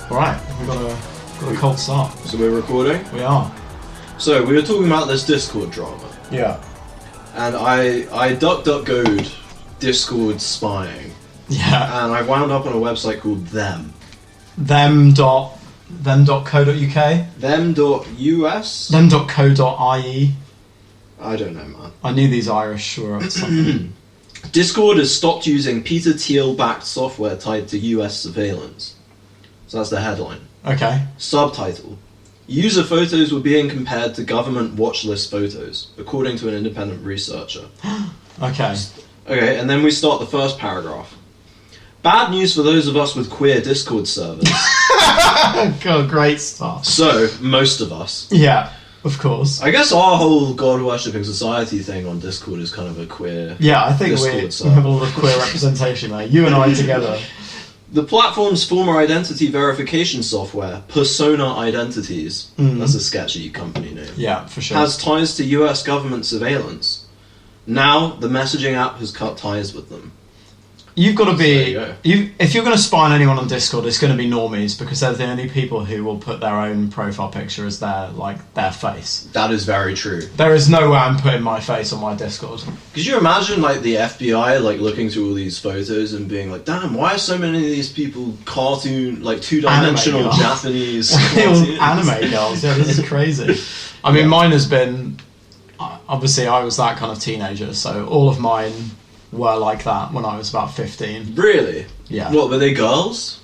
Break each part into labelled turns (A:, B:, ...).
A: Right, we've got a cold start.
B: So we're recording?
A: We are.
B: So we were talking about this Discord drama.
A: Yeah.
B: And I DuckDuckGo'd Discord spying.
A: Yeah.
B: And I wound up on a website called Them.
A: Them.co.uk?
B: Them.us?
A: Them.co.ie?
B: I don't know, man.
A: I knew these Irish were up to something.
B: Discord has stopped using Peter Thiel-backed software tied to US surveillance. So that's the headline.
A: Okay.
B: Subtitle. User photos were being compared to government watch list photos, according to an independent researcher.
A: Okay.
B: Okay, and then we start the first paragraph. Bad news for those of us with queer Discord servers.
A: God, great start.
B: So, most of us.
A: Yeah, of course.
B: I guess our whole God-worshipping society thing on Discord is kind of a queer
A: Yeah, I think we
B: Discord
A: have a lot of queer representation there. You and I together.
B: The platform's former identity verification software, Persona Identities, that's a sketchy company name,
A: Yeah, for sure.
B: has ties to US government surveillance. Now, the messaging app has cut ties with them.
A: You've got to be...
B: There you go.
A: If you're going to spy on anyone on Discord, it's going to be normies, because they're the only people who will put their own profile picture as their face.
B: That is very true.
A: There is no way I'm putting my face on my Discord.
B: Could you imagine, like, the FBI, like, looking through all these photos and being like, damn, why are so many of these people cartoon, like, two-dimensional
A: Anime
B: Japanese
A: anime girls? Yeah, this is crazy. I mean, mine has been... Obviously, I was that kind of teenager, so all of mine were like that when I was about 15.
B: Really?
A: Yeah.
B: What, were they girls?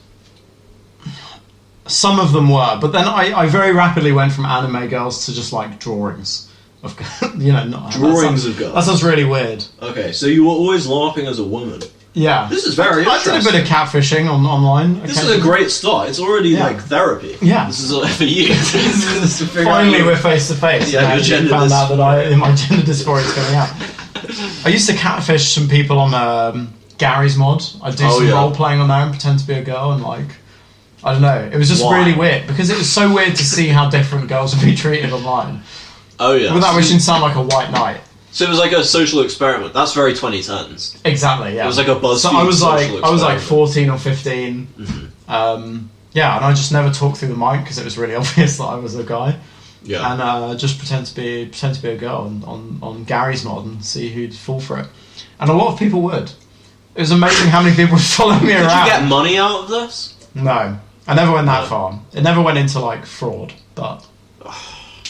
A: Some of them were, but then I very rapidly went from anime girls to just, like, drawings. Of, not...
B: Drawings of girls?
A: That sounds really weird.
B: Okay, so you were always laughing as a woman.
A: Yeah.
B: This is very interesting.
A: I did a bit of catfishing online.
B: This is a great start. It's already, like, therapy.
A: Yeah.
B: This is for you. This is to figure
A: Finally,
B: out
A: we're face to face.
B: Yeah, your gender
A: found out that
B: dysphoria.
A: my gender dysphoria is coming out. I used to catfish some people on Gary's mod. I'd do some role playing on there and pretend to be a girl and, like, I don't know. It was just really weird because it was so weird to see how different girls would be treated online.
B: Oh yeah.
A: Without wishing to sound like a white knight.
B: So it was like a social experiment. That's very 2010s.
A: Exactly. Yeah.
B: It was like a BuzzFeed
A: So I was
B: social
A: like 14 or 15.
B: Mm-hmm.
A: Yeah, and I just never talked through the mic because it was really obvious that I was a guy.
B: Yeah.
A: And just pretend to be a girl on Gary's mod and see who'd fall for it. And a lot of people would. It was amazing how many people would follow me around.
B: Did you get money out of this?
A: No, I never went that far. It never went into like fraud, but.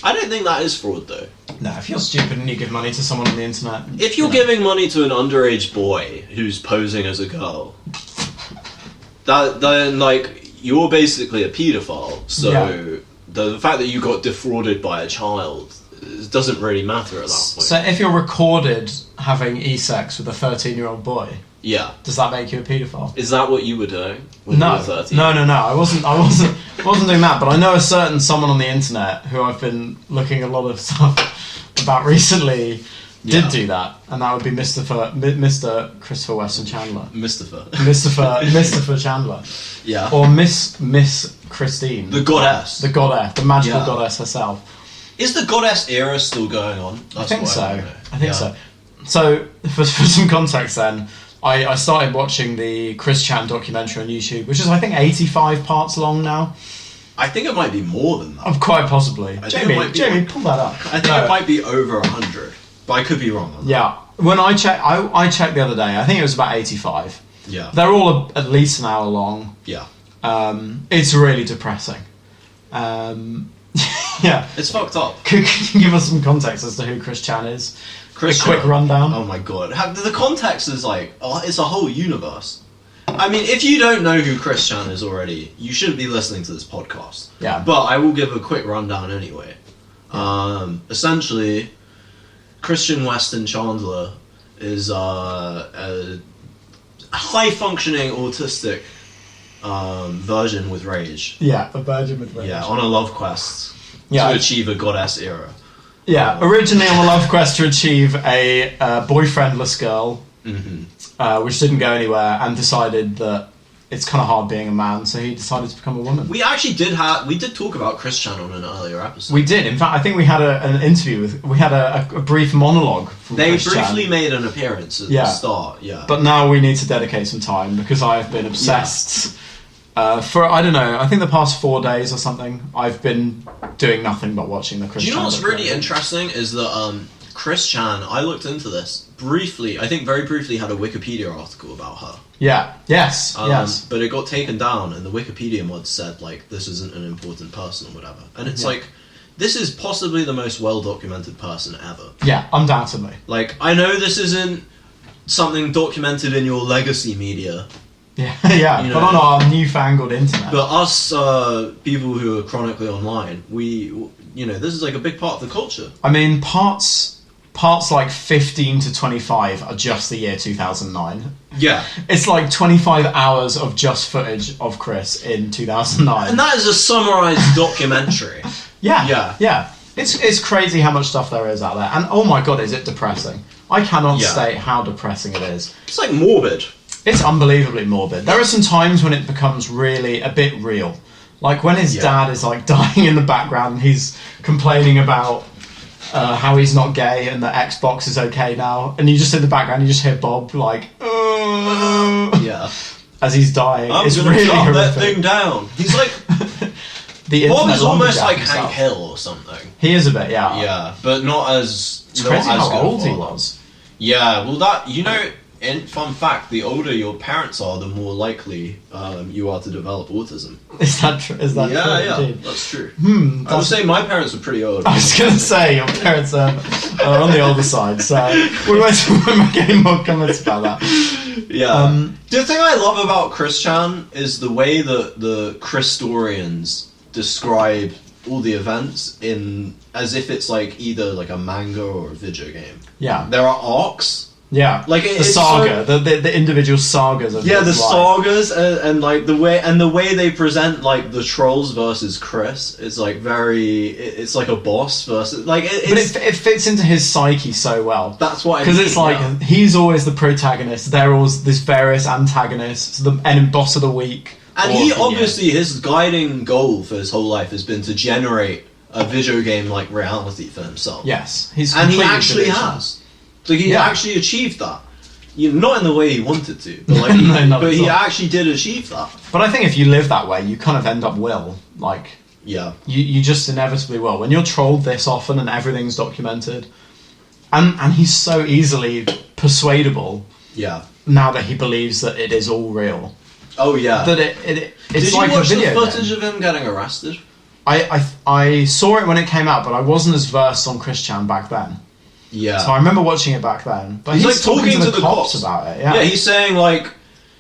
B: I don't think that is fraud, though.
A: No, if you're stupid and you give money to someone on the internet...
B: If you're giving money to an underage boy who's posing as a girl, then, like, you're basically a paedophile, so the fact that you got defrauded by a child doesn't really matter at that point.
A: So if you're recorded having e-sex with a 13-year-old boy...
B: Yeah.
A: Does that make you a paedophile?
B: Is that what you were doing when you were 13?
A: No. I wasn't doing that. But I know someone on the internet who I've been looking a lot of stuff about recently did do that, and that would be Mr. Christopher Weston Chandler. Mr. Chandler.
B: Yeah.
A: Or Miss Christine.
B: The goddess.
A: The magical goddess herself.
B: Is the goddess era still going on?
A: I think so. So, for some context then, I started watching the Chris Chan documentary on YouTube, which is, I think, 85 parts long now.
B: I think it might be more than that.
A: Quite possibly. Jamie, pull that up.
B: I think it might be over 100, but I could be wrong on that.
A: Yeah. When I checked the other day, I think it was about 85.
B: Yeah.
A: They're all at least an hour long.
B: Yeah.
A: It's really depressing. Yeah.
B: It's fucked up.
A: Can you give us some context as to who Chris Chan is? A quick rundown.
B: Oh my god. The context is like, it's a whole universe. I mean, if you don't know who Chris Chan is already, you shouldn't be listening to this podcast.
A: Yeah.
B: But I will give a quick rundown anyway. Essentially, Christian Weston Chandler is a high-functioning autistic version with rage.
A: Yeah, a virgin with rage.
B: Yeah, on a love quest to achieve a goddess era.
A: Yeah, originally on a love quest to achieve a boyfriendless girl, which didn't go anywhere, and decided that it's kind of hard being a man, so he decided to become a woman.
B: We did talk about Chris Chan on an earlier episode.
A: We did. In fact, I think we had an interview we had a brief monologue from
B: They
A: Chris
B: briefly
A: Chan.
B: made an appearance at the start, yeah.
A: But now we need to dedicate some time, because I have been obsessed For, I don't know, I think the past 4 days or something, I've been doing nothing but watching the Chris
B: Do you know
A: Chan
B: what's really
A: documentary.
B: interesting is that Chris Chan, I looked into this briefly, I think very briefly had a Wikipedia article about her.
A: Yeah, yes, yes.
B: But it got taken down and the Wikipedia mod said, like, this isn't an important person or whatever. And it's like, this is possibly the most well-documented person ever.
A: Yeah, undoubtedly.
B: Like, I know this isn't something documented in your legacy media,
A: Yeah, yeah,
B: You
A: but
B: know,
A: on our newfangled internet.
B: but us people who are chronically online, this is like a big part of the culture.
A: I mean, parts like 15 to 25 are just the year 2009.
B: Yeah.
A: It's like 25 hours of just footage of Chris in 2009.
B: And that is a summarized documentary.
A: Yeah. It's crazy how much stuff there is out there. And oh my god, is it depressing. I cannot state how depressing it is.
B: It's like morbid.
A: It's unbelievably morbid. There are some times when it becomes really a bit real. Like when his dad is like dying in the background and he's complaining about how he's not gay and that Xbox is okay now. And you just in the background, you just hear Bob like,
B: Yeah.
A: as he's dying.
B: I'm
A: it's
B: gonna
A: really
B: shut that
A: horrific.
B: thing down. He's like,
A: The
B: Bob
A: internet
B: is almost
A: lumberjack
B: like
A: himself.
B: Hank Hill or something.
A: He is a bit, yeah.
B: Yeah, but not as.
A: It's
B: not
A: crazy
B: as
A: how
B: good
A: old he
B: father.
A: was.
B: Yeah, well, that fun fact: the older your parents are, the more likely you are to develop autism.
A: Is that true? Is that true?
B: Yeah,
A: Indeed?
B: that's true.
A: Hmm.
B: I would say my parents were pretty old.
A: I was going to say your parents are on the older side, so we won't make any more comments about that.
B: Yeah. The thing I love about Chris Chan is the way that the Christorians describe all the events as if it's like either like a manga or a video game.
A: Yeah.
B: There are arcs.
A: Yeah.
B: Like
A: the
B: it's
A: saga, the individual sagas of
B: the
A: his life.
B: sagas and like the way they present like the trolls versus Chris is like it's like a boss versus like
A: But it fits into his psyche so well.
B: that's what I
A: Because
B: mean,
A: it's like he's always the protagonist. They're always this various antagonists. The boss of the week.
B: and
A: or
B: he
A: of the year.
B: obviously his guiding goal for his whole life has been to generate a video game like reality for himself.
A: Yes, he's
B: And he
A: completely
B: actually
A: delusional.
B: has. Like he
A: Yeah.
B: actually achieved that. Not in the way he wanted to, but like
A: No, not
B: but
A: at
B: he
A: all.
B: actually did achieve that.
A: But I think if you live that way, you kind of end up like
B: Yeah.
A: you just inevitably will. When you're trolled this often and everything's documented, and he's so easily persuadable
B: Yeah.
A: now that he believes that it is all real.
B: Oh yeah.
A: That it's
B: Did
A: like
B: you watch
A: a
B: the
A: video
B: footage
A: game.
B: of him getting arrested?
A: I saw it when it came out, but I wasn't as versed on Chris Chan back then.
B: Yeah.
A: So I remember watching it back then. But
B: He's,
A: he's,
B: like,
A: talking to the
B: cops.
A: cops about it.
B: Yeah, he's saying like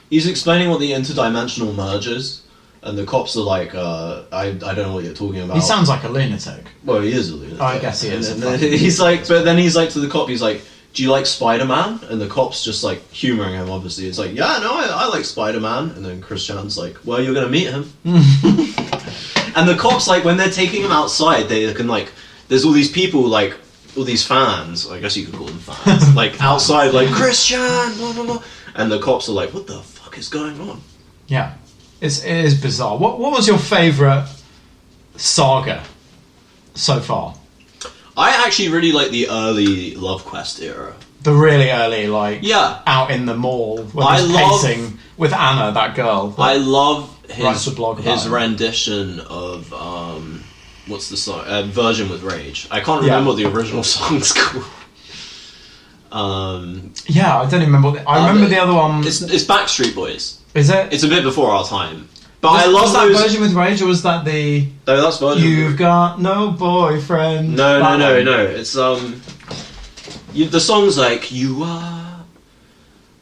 B: he's explaining what the interdimensional merge is, and the cops are like, I don't know what you're talking about.
A: He sounds like a lunatic.
B: Well, he is a lunatic.
A: Oh, I guess he is.
B: And then he's like, but then he's like to the cop, he's like, "Do you like Spider-Man?" And the cop's just like humoring him. Obviously, it's like, "Yeah, no, I like Spider-Man." And then Chris Chan's like, "Well, you're gonna meet him." And the cops, like, when they're taking him outside, they can like, there's all these people like. All these fans, I guess you could call them fans, like outside, like Christian, blah, blah, blah. And the cops are like, "What the fuck is going on?"
A: Yeah, it is bizarre. What was your favourite saga so far?
B: I actually really like the early Love Quest era.
A: The really early, like
B: Yeah,
A: out in the mall when
B: I
A: he's
B: love-
A: pacing with Anna, that girl.
B: I love
A: Writes a blog about
B: his
A: it.
B: rendition of what's the song? Version with Rage. I can't
A: Yeah.
B: remember what the original song's called.
A: Yeah, I don't even remember. I remember the other one.
B: It's Backstreet Boys.
A: Is it?
B: It's a bit before our time, but
A: was,
B: I love
A: was that
B: those.
A: version with Rage, or was that the
B: No, that's version.
A: You've Got No Boyfriend?
B: No,
A: That
B: no,
A: one?
B: no. It's the song's like "You Are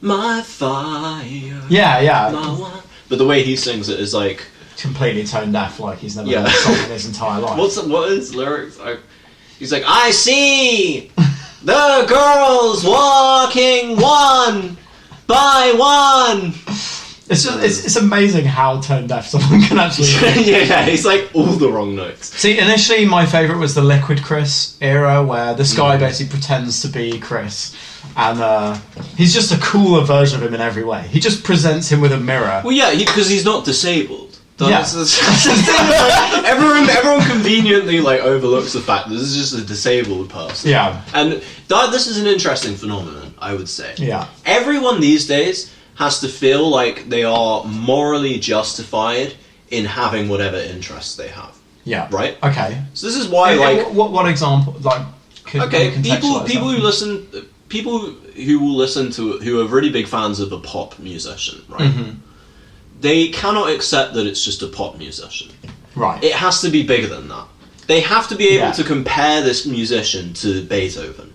B: My Fire."
A: Yeah.
B: My one. But the way he sings it is like,
A: Completely tone deaf, like he's never
B: Yeah.
A: heard a song in his entire life.
B: what is lyrics? He's like, "I see the girls walking one by one."
A: It's just it's amazing how tone deaf someone can actually be.
B: yeah, he's like all the wrong notes.
A: See, initially my favourite was the Liquid Chris era, where this guy basically pretends to be Chris, and he's just a cooler version of him in every way. He just presents him with a mirror.
B: Well, yeah, because he's not disabled.
A: Yeah.
B: Everyone conveniently like overlooks the fact that this is just a disabled person.
A: Yeah,
B: And this is an interesting phenomenon, I would say.
A: yeah,
B: Everyone these days has to feel like they are morally justified in having whatever interests they have.
A: Yeah.
B: Right?
A: Okay.
B: So this is why, like...
A: What example, like...
B: People who will listen to... who are really big fans of a pop musician, right?
A: Mm-hmm.
B: They cannot accept that it's just a pop musician.
A: Right.
B: It has to be bigger than that. They have to be able
A: Yeah.
B: to compare this musician to Beethoven.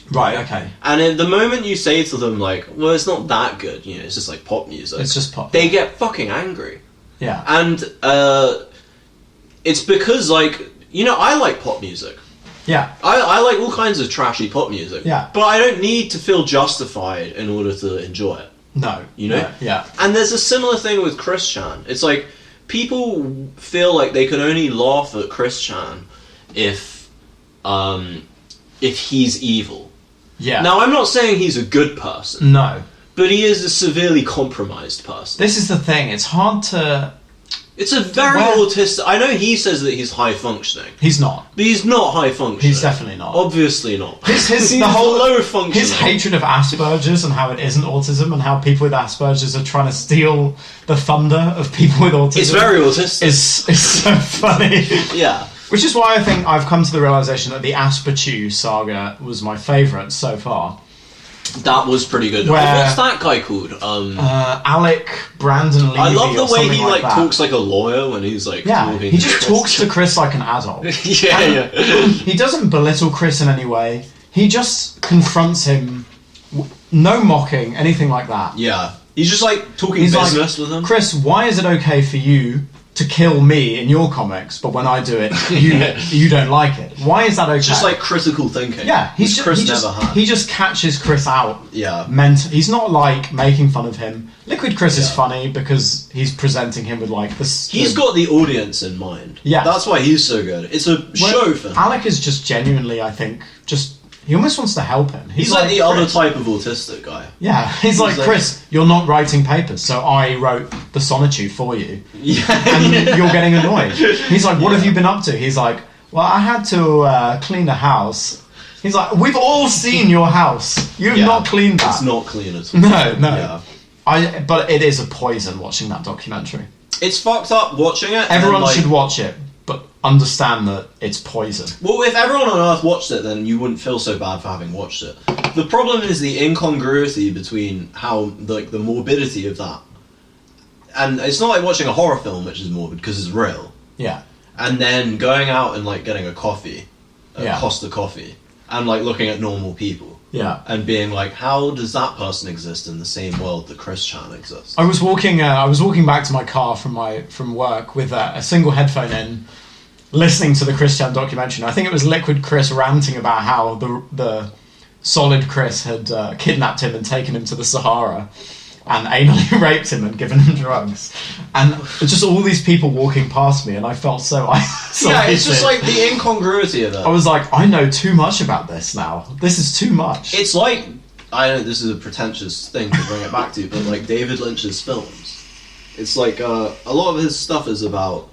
A: Right, okay.
B: And at the moment you say to them, like, well, it's not that good, you know, it's just like pop music.
A: It's just pop.
B: They get fucking angry.
A: Yeah.
B: And it's because, like, you know, I like pop music.
A: Yeah.
B: I like all kinds of trashy pop music.
A: Yeah.
B: But I don't need to feel justified in order to enjoy it.
A: No.
B: You know?
A: No, yeah.
B: And there's a similar thing with Chris Chan. It's like, people feel like they can only laugh at Chris Chan if he's evil.
A: Yeah.
B: Now, I'm not saying he's a good person,
A: No.
B: but he is a severely compromised person.
A: This is the thing. It's hard to...
B: It's a very autistic... I know he says that he's high-functioning,
A: He's not.
B: but he's not high-functioning.
A: He's definitely not.
B: Obviously not.
A: His
B: the whole low-functioning.
A: His hatred of Asperger's and how it isn't autism and how people with Asperger's are trying to steal the thunder of people with autism.
B: It's very autistic.
A: Is so funny.
B: Yeah.
A: Which is why I think I've come to the realisation that the Asperchew saga was my favourite so far.
B: That was pretty good.
A: Where-
B: What's that guy called?
A: Alec Brandon Levy.
B: I love the
A: or
B: way
A: something
B: he like
A: that.
B: talks like a lawyer when he's like
A: Yeah,
B: talking
A: he
B: to
A: just
B: Chris.
A: talks to Chris like an adult.
B: yeah.
A: He doesn't belittle Chris in any way. He just confronts him. No mocking, anything like that.
B: Yeah. He's just like talking
A: He's
B: business
A: like,
B: with him.
A: Chris, why is it okay for you to kill me in your comics, but when I do it, you don't like it? Why is that okay?
B: Just like critical thinking.
A: Yeah,
B: which Chris never had.
A: He just catches Chris out.
B: Yeah.
A: He's not like making fun of him. Liquid Chris is
B: Yeah.
A: funny because he's presenting him with like this.
B: He's got the audience in mind.
A: Yeah.
B: That's why he's so good. It's a show for him.
A: Alec is just genuinely, I think, he almost wants to help him.
B: He's like the other
A: Chris.
B: type of autistic guy.
A: Yeah, he's like, Chris, you're not writing papers, so I wrote the sonnetude for you.
B: Yeah.
A: And you're getting annoyed. He's like, what have you been up to? He's like, well, I had to clean the house. He's like, we've all seen your house. You've not cleaned that.
B: It's not clean at all.
A: No.
B: Yeah.
A: But it is a poison watching that documentary.
B: It's fucked up watching it.
A: Everyone
B: and, like,
A: should watch it, but understand that it's poison.
B: Well, if everyone on Earth watched it, then you wouldn't feel so bad for having watched it. The problem is the incongruity between how, like, the morbidity of that. And it's not like watching a horror film, which is morbid, because it's real.
A: Yeah.
B: And then going out and, like, getting a coffee,
A: Yeah.
B: Costa Coffee, and, like, looking at normal people.
A: Yeah.
B: And being like, how does that person exist in the same world that Chris Chan exists?
A: I was walking back to my car from work with a single headphone in, listening to the Chris Chan documentary. And I think it was Liquid Chris ranting about how the solid Chris had kidnapped him and taken him to the Sahara and anally raped him and given him drugs. And just all these people walking past me, and I felt so isolated.
B: Yeah, it's just like the incongruity of it.
A: I was like, I know too much about this now. This is too much.
B: It's like, I know this is a pretentious thing to bring it back to, but like David Lynch's films. It's like, a lot of his stuff is about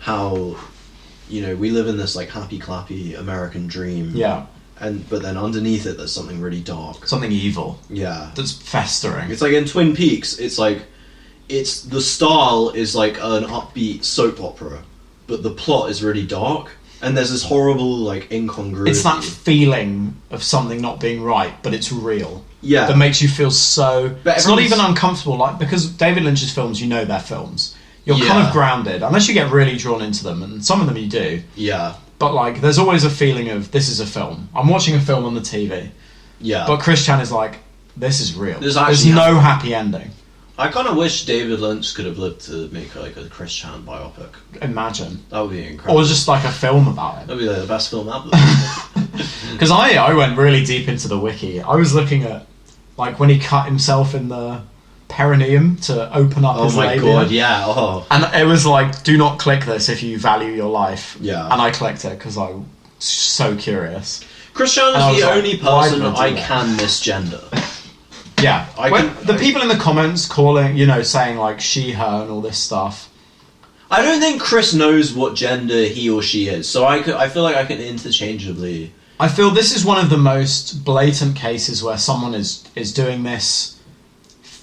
B: how, you know, we live in this like happy clappy American dream.
A: Yeah.
B: But then underneath it there's something really dark.
A: Something evil.
B: Yeah.
A: That's festering.
B: It's like in Twin Peaks, it's like, the style is like an upbeat soap opera, but the plot is really dark, and there's this horrible like incongruity.
A: It's that feeling of something not being right, but it's real.
B: Yeah.
A: That makes you feel so...
B: But
A: it's not
B: everyone's-
A: even uncomfortable, like, because David Lynch's films, you know they're films. You're
B: Yeah.
A: kind of grounded, unless you get really drawn into them, and some of them you do.
B: Yeah.
A: But, like, there's always a feeling of, this is a film. I'm watching a film on the TV.
B: Yeah.
A: But Chris Chan is like, this is real.
B: There's
A: There's
B: actually
A: no happy ending.
B: I kind of wish David Lynch could have lived to make like a Chris Chan biopic.
A: Imagine.
B: That would be incredible.
A: Or just, like, a film about it.
B: That'd be like the best film ever.
A: Because I went really deep into the wiki. I was looking at, like, when he cut himself in the perineum to open up
B: Oh
A: his
B: my
A: labia.
B: god, yeah. Oh.
A: And it was like, do not click this if you value your life.
B: Yeah.
A: And I clicked it because I was so curious.
B: Chris Chan
A: And I
B: is
A: was
B: the
A: like,
B: only
A: why
B: person
A: did I do
B: I
A: that?
B: can misgender.
A: Yeah. The
B: I-
A: people in the comments calling, saying like she, her and all this stuff.
B: I don't think Chris knows what gender he or she is, so I feel like I can interchangeably...
A: I feel this is one of the most blatant cases where someone is doing this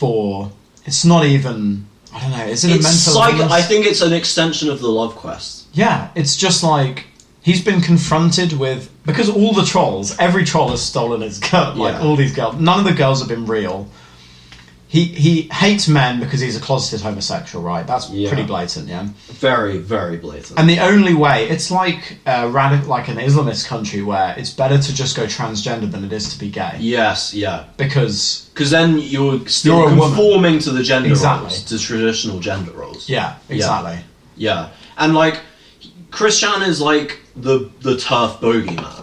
A: for. It's not even. I don't know. Is it a mental illness?
B: I think it's an extension of the love quest.
A: Yeah, it's just like he's been confronted with, because all the trolls, every troll has stolen his girl. Like all these girls, none of the girls have been real. He hates men because he's a closeted homosexual, right? That's pretty blatant, yeah.
B: Very, very blatant.
A: And the only way, it's like like an Islamist country where it's better to just go transgender than it is to be gay.
B: Yes, yeah.
A: Because
B: then you're still conforming to the gender
A: exactly.
B: roles, to traditional gender roles.
A: Yeah, exactly.
B: Yeah. And like, Christian is like the turf bogeyman.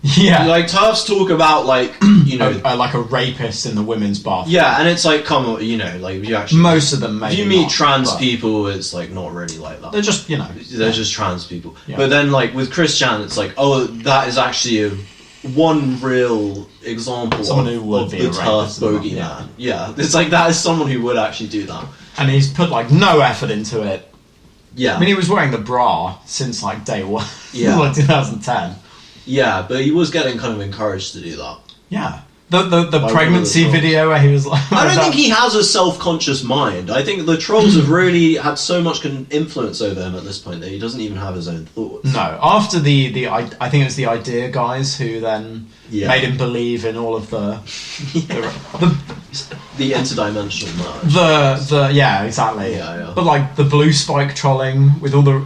A: Yeah.
B: Like, TERFs talk about, like, you know...
A: like a rapist in the women's bathroom.
B: Yeah, and it's like, come on, you know, like, you actually...
A: Most of them, maybe
B: if you meet
A: not,
B: trans people, it's, like, not really like that.
A: They're just, you know...
B: They're just trans people.
A: Yeah.
B: But then, like, with Christian, it's like, oh, that is actually one real example
A: someone who would
B: of
A: be
B: the
A: a
B: TERF bogeyman. Yeah, it's like, that is someone who would actually do that.
A: And he's put, like, no effort into it.
B: Yeah.
A: I mean, he was wearing the bra since, like, day one.
B: Yeah.
A: Like, 2010.
B: Yeah, but he was getting kind of encouraged to do that.
A: Yeah. The pregnancy video where he was like...
B: I don't think he has a self-conscious mind. I think the trolls have really had so much influence over him at this point that he doesn't even have his own thoughts.
A: No. After I think it was the Idea guys who then made him believe in all of the
B: interdimensional merge.
A: Yeah, exactly.
B: Yeah.
A: But like the blue spike trolling with all the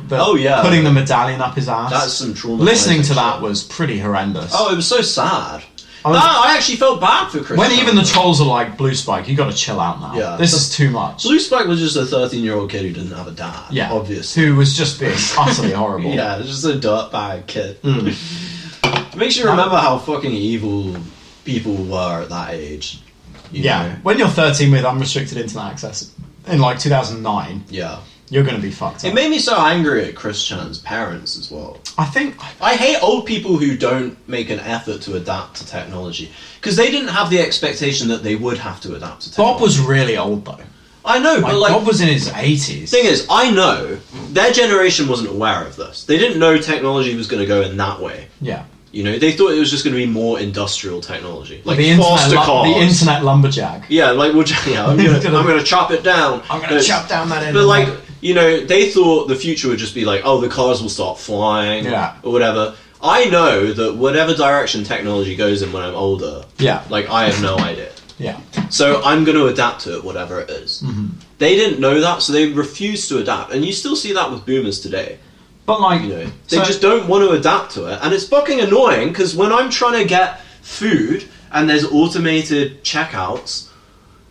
A: putting the medallion up his ass.
B: That's some trauma.
A: Listening to that was pretty horrendous.
B: Oh, it was so sad. I actually felt bad for Chris.
A: When even the trolls are like, Blue Spike, you got to chill out now. Yeah, this is too much.
B: Blue Spike was just a 13-year-old kid who didn't have a dad.
A: Yeah,
B: obviously,
A: who was just being utterly horrible.
B: Yeah, just a dirtbag kid. It makes you remember how fucking evil people were at that age. You know?
A: When you're 13 with unrestricted internet access in like 2009.
B: Yeah.
A: You're going to be fucked up.
B: It made me so angry at Christian's parents as well.
A: I
B: hate old people who don't make an effort to adapt to technology. Because they didn't have the expectation that they would have to adapt to technology.
A: Bob was really old though.
B: I know, but like...
A: Bob was in his 80s.
B: Thing is, I know, their generation wasn't aware of this. They didn't know technology was going to go in that way.
A: Yeah.
B: You know, they thought it was just going to be more industrial technology. Like
A: faster
B: cars.
A: The internet lumberjack.
B: Yeah, like, I'm going to chop it down.
A: I'm going to chop down that internet.
B: But like... You know, they thought the future would just be like, oh, the cars will start flying or whatever. I know that whatever direction technology goes in when I'm older, like, I have no idea.
A: Yeah.
B: So I'm going to adapt to it, whatever it is.
A: Mm-hmm.
B: They didn't know that, so they refused to adapt. And you still see that with boomers today.
A: But like...
B: You know, they just don't want to adapt to it. And it's fucking annoying, because when I'm trying to get food and there's automated checkouts...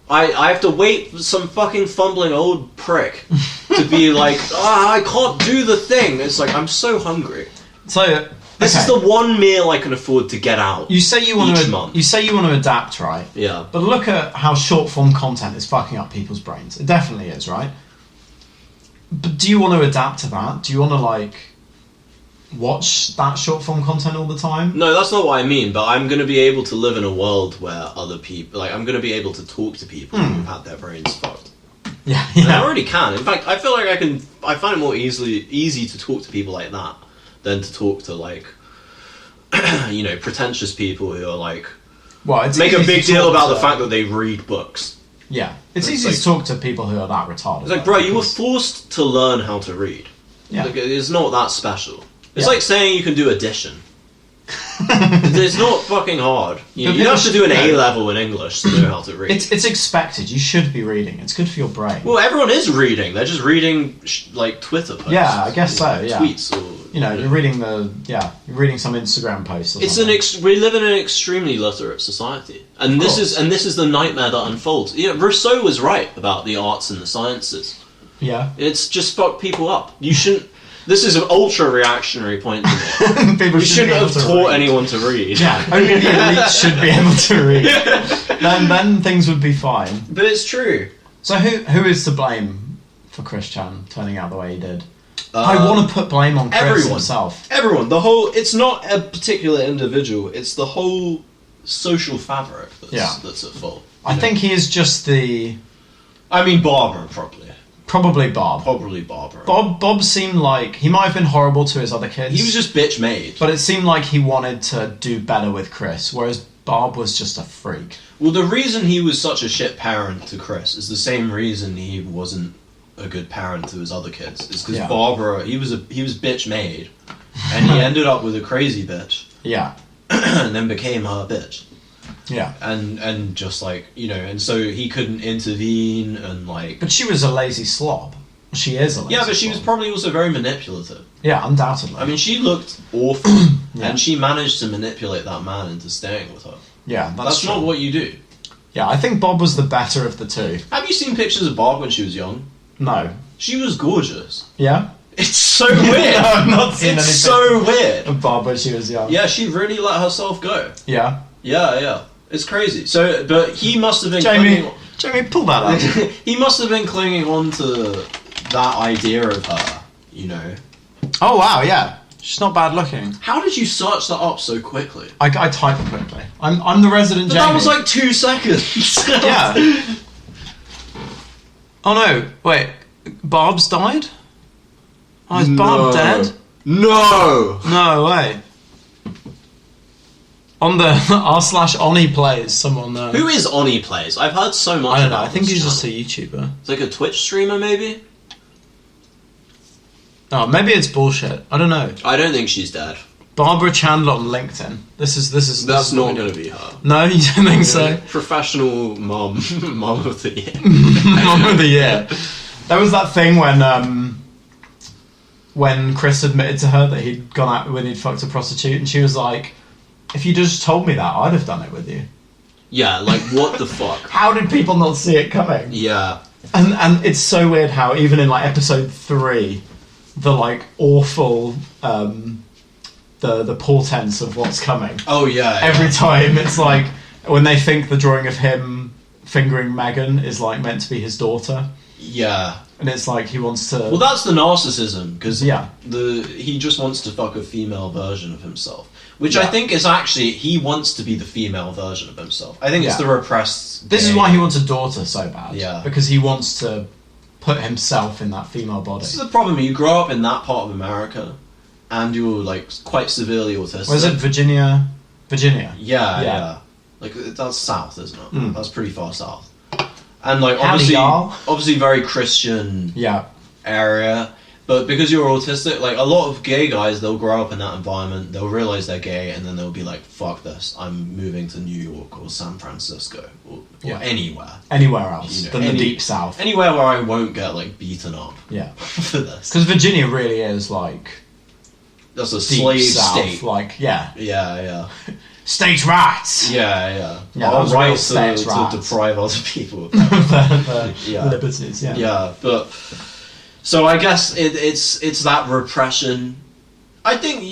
B: I have to wait for some fucking fumbling old prick to be like, I can't do the thing. It's like, I'm so hungry.
A: So
B: this is the one meal I can afford to get out.
A: You say you want
B: each month.
A: You say you want to adapt, right?
B: Yeah.
A: But look at how short form content is fucking up people's brains. It definitely is, right? But do you want to adapt to that? Do you want to like watch that short form content all the time?
B: No, that's not what I mean, but I'm going to be able to live in a world where other people, like, I'm going to be able to talk to people who've had their brains fucked.
A: Yeah.
B: And I already can. In fact, I feel like I find it more easy to talk to people like that than to talk to, like, you know, pretentious people who are like, make a big deal about the fact that they read books.
A: Yeah. It's easy to talk to people who are that retarded.
B: It's like, bro, you were forced to learn how to read.
A: Yeah.
B: Like, it's not that special. It's like saying you can do addition. It's not fucking hard. You don't have to do an A level in English to know how to read.
A: It's expected. You should be reading. It's good for your brain.
B: Well, everyone is reading. They're just reading like Twitter posts.
A: Yeah, I guess so. Yeah,
B: tweets or
A: you're reading you're reading some Instagram posts. Or something.
B: We live in an extremely literate society, and this is the nightmare that unfolds. Yeah, Rousseau was right about the arts and the sciences.
A: Yeah,
B: it's just fucked people up. You shouldn't. This is an ultra-reactionary point to make.
A: We
B: shouldn't have taught anyone to read.
A: Yeah, only the elite should be able to read. Then things would be fine.
B: But it's true.
A: So who is to blame for Christian turning out the way he did? I want to put blame on Chris himself.
B: Everyone. It's not a particular individual. It's the whole social fabric that's at fault.
A: I think he is just the...
B: I mean, Barbara, probably.
A: Probably Bob.
B: Probably Barbara.
A: Bob seemed like... He might have been horrible to his other kids.
B: He was just bitch-made.
A: But it seemed like he wanted to do better with Chris, whereas Bob was just a freak.
B: Well, the reason he was such a shit parent to Chris is the same reason he wasn't a good parent to his other kids. Is because Barbara, he was bitch made, and he ended up with a crazy bitch.
A: Yeah.
B: And then became her bitch.
A: Yeah.
B: And just like, you know, and so he couldn't intervene and like...
A: But she was a lazy slob. She is a lazy slob.
B: Yeah, but she was probably also very manipulative.
A: Yeah, undoubtedly.
B: I mean, she looked awful, and she managed to manipulate that man into staying with her.
A: Yeah, that's
B: not what you do.
A: Yeah, I think Bob was the better of the two.
B: Have you seen pictures of Bob when she was young?
A: No.
B: She was gorgeous.
A: Yeah?
B: It's so weird.
A: No, I've not seen anything.
B: It's so weird.
A: Of Bob when she was young.
B: Yeah, she really let herself go.
A: Yeah.
B: Yeah. It's crazy. So, but he must have been
A: Jamie, pull that up.
B: He must have been clinging on to that idea of her, you know.
A: Oh, wow, yeah. She's not bad looking.
B: How did you search that up so quickly?
A: I type quickly. I'm the resident Jamie.
B: That was like 2 seconds.
A: Yeah. Oh no, wait. Bob's died? Oh, is Bob dead?
B: No!
A: No way. On the r/Oni plays, someone...
B: Who is Oni Plays? I've heard so much
A: I don't know,
B: about
A: I think
B: this
A: he's
B: channel.
A: just a YouTuber.
B: It's like a Twitch streamer, maybe?
A: Oh, maybe it's bullshit. I don't know.
B: I don't think she's dead.
A: Barbara Chandler on LinkedIn.
B: That's not going to be her.
A: No, you don't think so?
B: Professional mom of the year.
A: Mom of the year. There was that thing when Chris admitted to her that he'd gone out when he'd fucked a prostitute, and she was like, "If you just told me that, I'd have done it with you."
B: Yeah, like what the fuck?
A: How did people not see it coming?
B: Yeah.
A: And it's so weird how even in like episode 3, the like awful the portents of what's coming.
B: Oh yeah.
A: Every time it's like when they think the drawing of him fingering Megan is like meant to be his daughter.
B: Yeah.
A: And it's like he wants to...
B: Well, that's the narcissism, because
A: yeah.
B: he just wants to fuck a female version of himself. Which I think is actually, he wants to be the female version of himself. I think it's the repressed...
A: This is why he wants a daughter so bad.
B: Yeah.
A: Because he wants to put himself in that female body.
B: This is the problem, you grow up in that part of America, and you're like quite severely autistic.
A: Was it Virginia?
B: Yeah. Like, that's south, isn't it?
A: Mm.
B: That's pretty far south. And like
A: Howdy,
B: obviously very Christian area, but because you're autistic, like a lot of gay guys, they'll grow up in that environment, they'll realize they're gay, and then they'll be like, "Fuck this! I'm moving to New York or San Francisco or
A: anywhere else than the deep south,
B: anywhere where I won't get like beaten up."
A: Yeah,
B: for this,
A: because Virginia really is like
B: that's a slave state.
A: Like
B: yeah.
A: State rights.
B: Yeah.
A: Our
B: right
A: to
B: deprive other people of
A: the liberties.
B: Yeah, but so I guess it's that repression. I think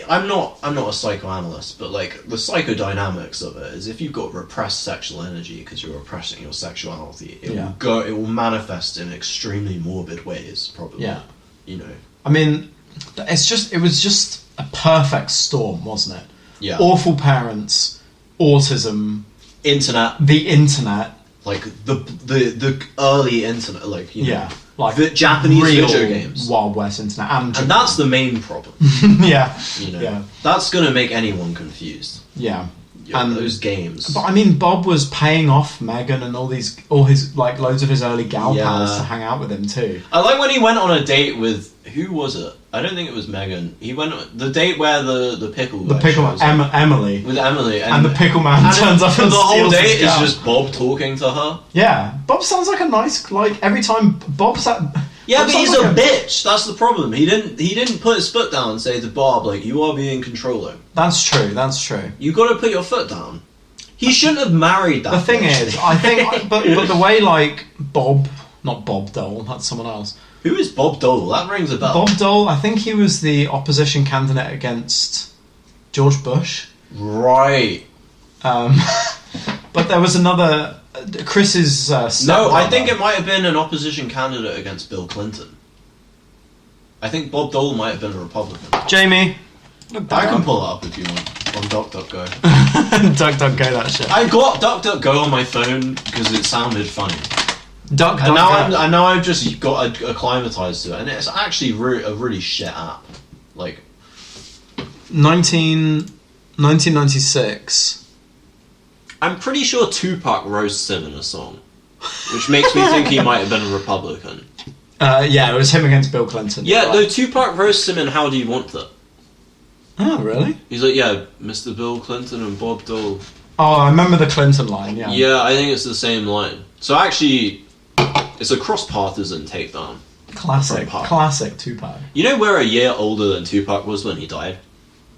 B: I'm not a psychoanalyst, but like the psychodynamics of it is if you've got repressed sexual energy because you're repressing your sexuality, it will manifest in extremely morbid ways, probably.
A: Yeah,
B: you know.
A: I mean, it was just a perfect storm, wasn't it?
B: Yeah.
A: Awful parents, autism, the internet,
B: like the early internet, like you know,
A: like
B: the Japanese
A: real
B: video games,
A: Wild West internet, and
B: that's the main problem. That's gonna make anyone confused.
A: Yeah.
B: And those games.
A: But I mean, Bob was paying off Megan and all his like loads of his early gal pals to hang out with him too.
B: I like when he went on a date with who was it? I don't think it was Megan. He went on the date where the pickle
A: Emily
B: with Emily
A: and the pickle man turns up and
B: the whole date is
A: gal.
B: just Bob talking to her.
A: Yeah, Bob sounds like a nice every time Bob's at.
B: Yeah, but he's a bitch. That's the problem. He didn't put his foot down and say to Bob, like, you are being controlling.
A: That's true.
B: You got to put your foot down. He shouldn't have married that.
A: The thing is, I think, but the way like Bob, not Bob Dole, that's someone else.
B: Who is Bob Dole? That rings a bell.
A: Bob Dole, I think he was the opposition candidate against George Bush.
B: Right.
A: But there was another. Chris's
B: no, I think it might have been an opposition candidate against Bill Clinton. I think Bob Dole might have been a Republican.
A: Jamie,
B: I can pull it up if you want on DuckDuckGo.
A: DuckDuckGo that shit.
B: I got DuckDuckGo on my phone because it sounded funny.
A: DuckDuckGo.
B: And now I've just got acclimatized to it, and it's actually a really shit app. Like
A: 1996.
B: I'm pretty sure Tupac roasts him in a song, which makes me think he might have been a Republican.
A: Yeah, it was him against Bill Clinton.
B: Yeah,
A: right?
B: no, Tupac roasts him in How Do You Want That?
A: Oh, really?
B: He's like, yeah, Mr. Bill Clinton and Bob Dole.
A: Oh, I remember the Clinton line, yeah.
B: Yeah, I think it's the same line. So actually, it's a cross-partisan takedown.
A: Classic Tupac.
B: You know we're a year older than Tupac was when he died?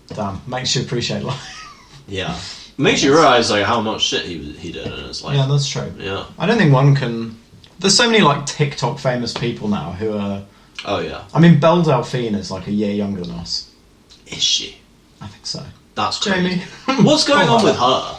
A: Damn, makes you appreciate life.
B: Yeah. Makes you realise like how much shit he did in his life.
A: Yeah, that's true.
B: Yeah.
A: I don't think one can... There's so many like TikTok famous people now who are...
B: Oh yeah.
A: I mean, Belle Delphine is like a year younger than us.
B: Is she?
A: I think so.
B: That's crazy.
A: Jamie.
B: What's going on with her?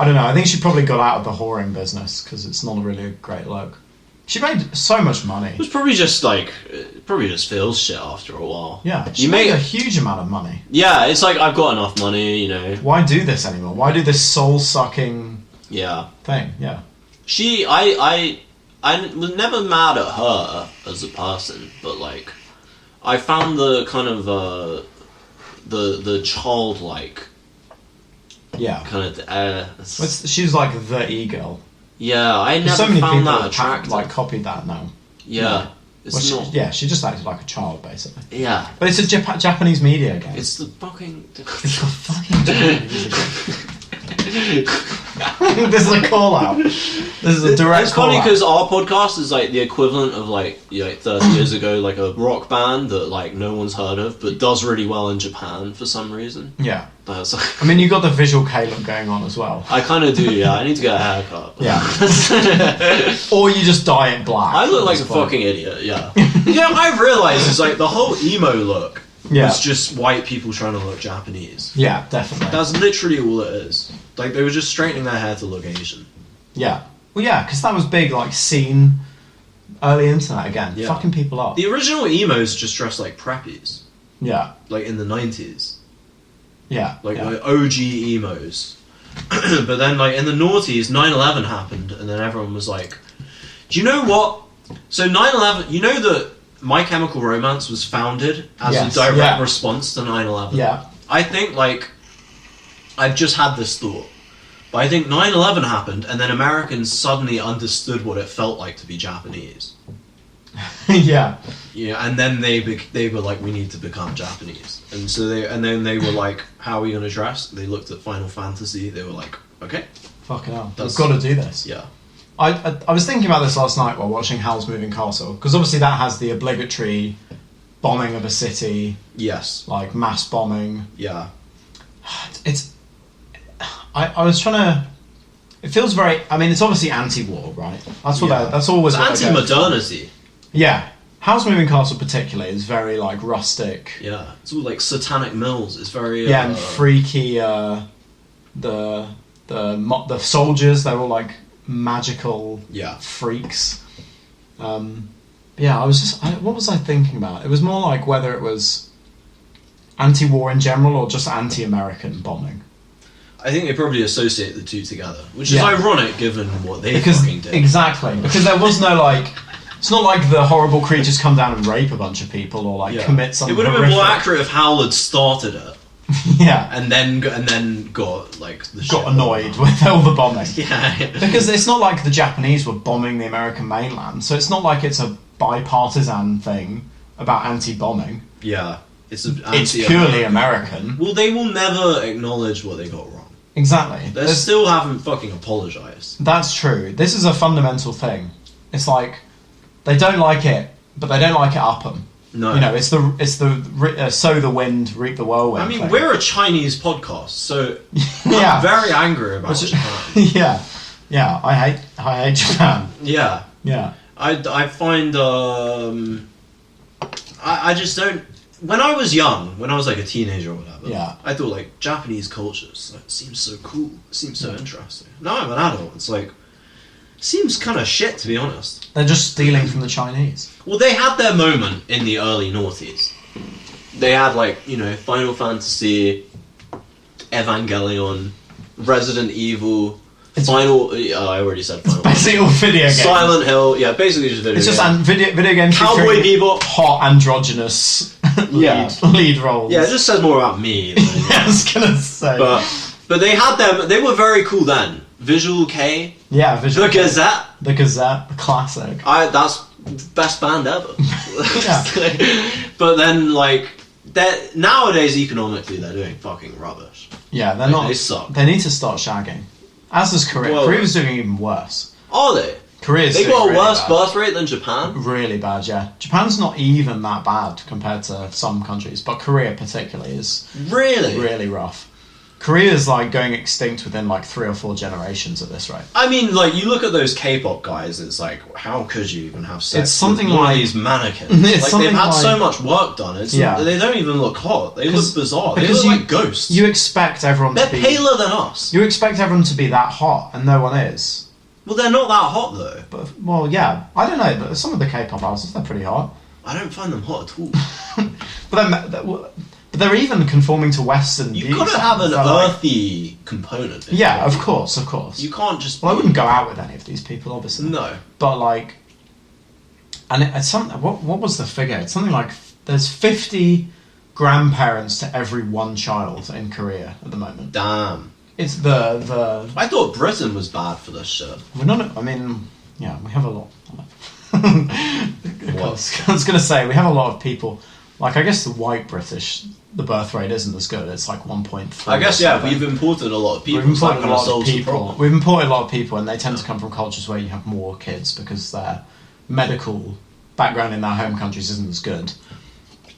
A: I don't know. I think she probably got out of the whoring business because it's not really a great look. She made so much money.
B: It was probably just like, it probably just feels shit after a while.
A: Yeah, she made a huge amount of money.
B: Yeah, it's like, I've got enough money, you know.
A: Why do this anymore? Why do this soul-sucking
B: Yeah.
A: thing? Yeah.
B: I was never mad at her as a person, but like, I found the kind of, the childlike
A: Yeah.
B: kind of,
A: She's like the e-girl.
B: yeah, I
A: There's
B: never
A: so many
B: found
A: people
B: that
A: that
B: attractive.
A: like copied that now.
B: Yeah. It's
A: Well,
B: not.
A: she just acted like a child, basically.
B: Yeah.
A: But it's a Japanese media game.
B: It's the fucking.
A: It's a fucking Japanese media game. This is a call out. This is a direct
B: It's
A: call
B: funny
A: out.
B: because our podcast is like the equivalent of like 30 years ago, like a rock band that like no one's heard of, but does really well in Japan for some reason.
A: Yeah.
B: That's like,
A: I mean, you got the visual Caleb going on as well.
B: I kind of do, yeah. I need to get a haircut.
A: Yeah. Or you just dye it black.
B: I look
A: at
B: like
A: this
B: a
A: point.
B: fucking idiot, yeah. Yeah, I've realised it's like the whole emo look
A: Yeah.
B: was just white people trying to look Japanese.
A: Yeah, definitely.
B: That's literally all it is. Like, they were just straightening their hair to look Asian.
A: Yeah. Well, yeah, because that was big, like, scene, early internet again.
B: Yeah.
A: Fucking people up.
B: The original emos just dressed like preppies.
A: Yeah.
B: Like, in the 90s.
A: Yeah.
B: Like,
A: yeah.
B: like OG emos. But then, like, in the noughties, 9/11 happened, and then everyone was like, do you know what? So 9/11, you know that My Chemical Romance was founded as
A: Yes,
B: a direct
A: yeah.
B: response to 9/11?
A: Yeah.
B: I think, like, I've just had this thought. But I think 9/11 happened, and then Americans suddenly understood what it felt like to be Japanese.
A: Yeah.
B: Yeah, and then they were like, we need to become Japanese, and so then they were like, how are we going to dress? They looked at Final Fantasy. They were like, okay,
A: Fucking hell.
B: That's-
A: We've got to do this.
B: yeah,
A: I was thinking about this last night while watching Howl's Moving Castle, because obviously that has the obligatory bombing of a city,
B: yes,
A: like mass bombing.
B: yeah,
A: It's... I was trying to... It feels very... I mean, it's obviously anti-war, right? That's what
B: Yeah.
A: that's always
B: it's
A: what they go for.
B: anti-modernity.
A: Yeah. Howl's Moving Castle particularly is very, like, rustic.
B: Yeah, it's all like satanic mills. It's very
A: Yeah, and freaky, the soldiers, they're all, like, magical
B: yeah.
A: freaks. Yeah, I was just... what was I thinking about? It was more like whether it was anti-war in general or just anti-American bombing.
B: I think they probably associate the two together, which is
A: Yeah.
B: ironic given what they fucking did.
A: Exactly, because there was no, like... It's not like the horrible creatures come down and rape a bunch of people or, like,
B: Yeah.
A: commit something
B: It would have been more
A: horrific.
B: accurate if Howl had started it
A: Yeah.
B: and then got like the shit
A: Got annoyed with all the bombing.
B: Yeah.
A: Because it's not like the Japanese were bombing the American mainland, so it's not like it's a bipartisan thing about anti-bombing.
B: Yeah. It's
A: Purely American.
B: Well, they will never acknowledge what they got wrong.
A: Exactly.
B: They still haven't fucking apologized.
A: That's true. This is a fundamental thing. It's like they don't like it, but they don't like it up them.
B: No.
A: You know, it's the sow the wind, reap the whirlwind.
B: I mean,
A: thing.
B: we're a Chinese podcast, so
A: Yeah.
B: I'm very angry about
A: Which-
B: Japan.
A: yeah. I hate Japan.
B: Yeah.
A: Yeah.
B: I find I just don't. When I was young, when I was like a teenager or whatever,
A: Yeah.
B: I thought like Japanese culture seems so cool, it seems so interesting. Now I'm an adult, it's like seems kind of shit to be honest.
A: They're just stealing from the Chinese.
B: Well, they had their moment in the early noughties. They had like Final Fantasy, Evangelion, Resident Evil. I already said Final Fantasy.
A: Basically all video games.
B: Silent Hill, yeah, basically just video
A: It's just
B: games.
A: video games.
B: Cowboy
A: featuring
B: Bebop.
A: hot androgynous
B: Yeah.
A: lead roles.
B: Yeah, it just says more about me. Than anything.
A: I was gonna say.
B: But they had them. They were very cool then. Visual K.
A: Yeah, Visual
B: The
A: K.
B: Gazette.
A: The Gazette, the classic.
B: That's best band ever. But then, like, nowadays economically they're doing fucking rubbish.
A: Yeah, they're not.
B: They suck.
A: They need to start shagging. As does Korea.
B: Well,
A: Korea's doing even worse.
B: Are they?
A: Korea's
B: They
A: doing
B: got a
A: really
B: worse
A: bad.
B: birth rate than Japan.
A: Really bad, yeah. Japan's not even that bad compared to some countries, but Korea particularly is
B: Really?
A: really rough. Korea's like going extinct within like 3 or 4 generations at this rate.
B: I mean, like, you look at those K-pop guys, it's like, how could you even have sex
A: It's something
B: with one
A: like-
B: of these mannequins?
A: It's
B: Like,
A: something
B: they've had so
A: like-
B: much work done, they don't even look hot. They look bizarre. They
A: because
B: look
A: you-
B: like ghosts.
A: You expect everyone
B: They're
A: to be
B: paler than us.
A: You expect everyone to be that hot, and no one is.
B: Well, they're not that hot, though.
A: But well, yeah, I don't know, but some of the K-pop artists, they're pretty hot.
B: I don't find them hot at all.
A: But they're even conforming to Western.
B: You've
A: beauty
B: got to have an
A: standards. They're like-
B: earthy component. in
A: Yeah,
B: it.
A: of course.
B: You can't just.
A: Well, I wouldn't go out with any of these people, obviously.
B: No.
A: But like, and it's something. What was the figure? It's something like there's 50 grandparents to every 1 child in Korea at the moment.
B: Damn.
A: It's the.
B: I thought Britain was bad for this shit.
A: We're not. I mean, yeah, we have a lot. I was gonna say we have a lot of people. Like, I guess the white British, the birth rate isn't as good. It's like 1.3.
B: I guess, yeah, we've imported a lot of people.
A: We've
B: so that
A: imported a
B: kind of
A: lot of
B: solves the
A: people.
B: problem.
A: We've imported a lot of people, and they tend to come from cultures where you have more kids because their medical background in their home countries isn't as good,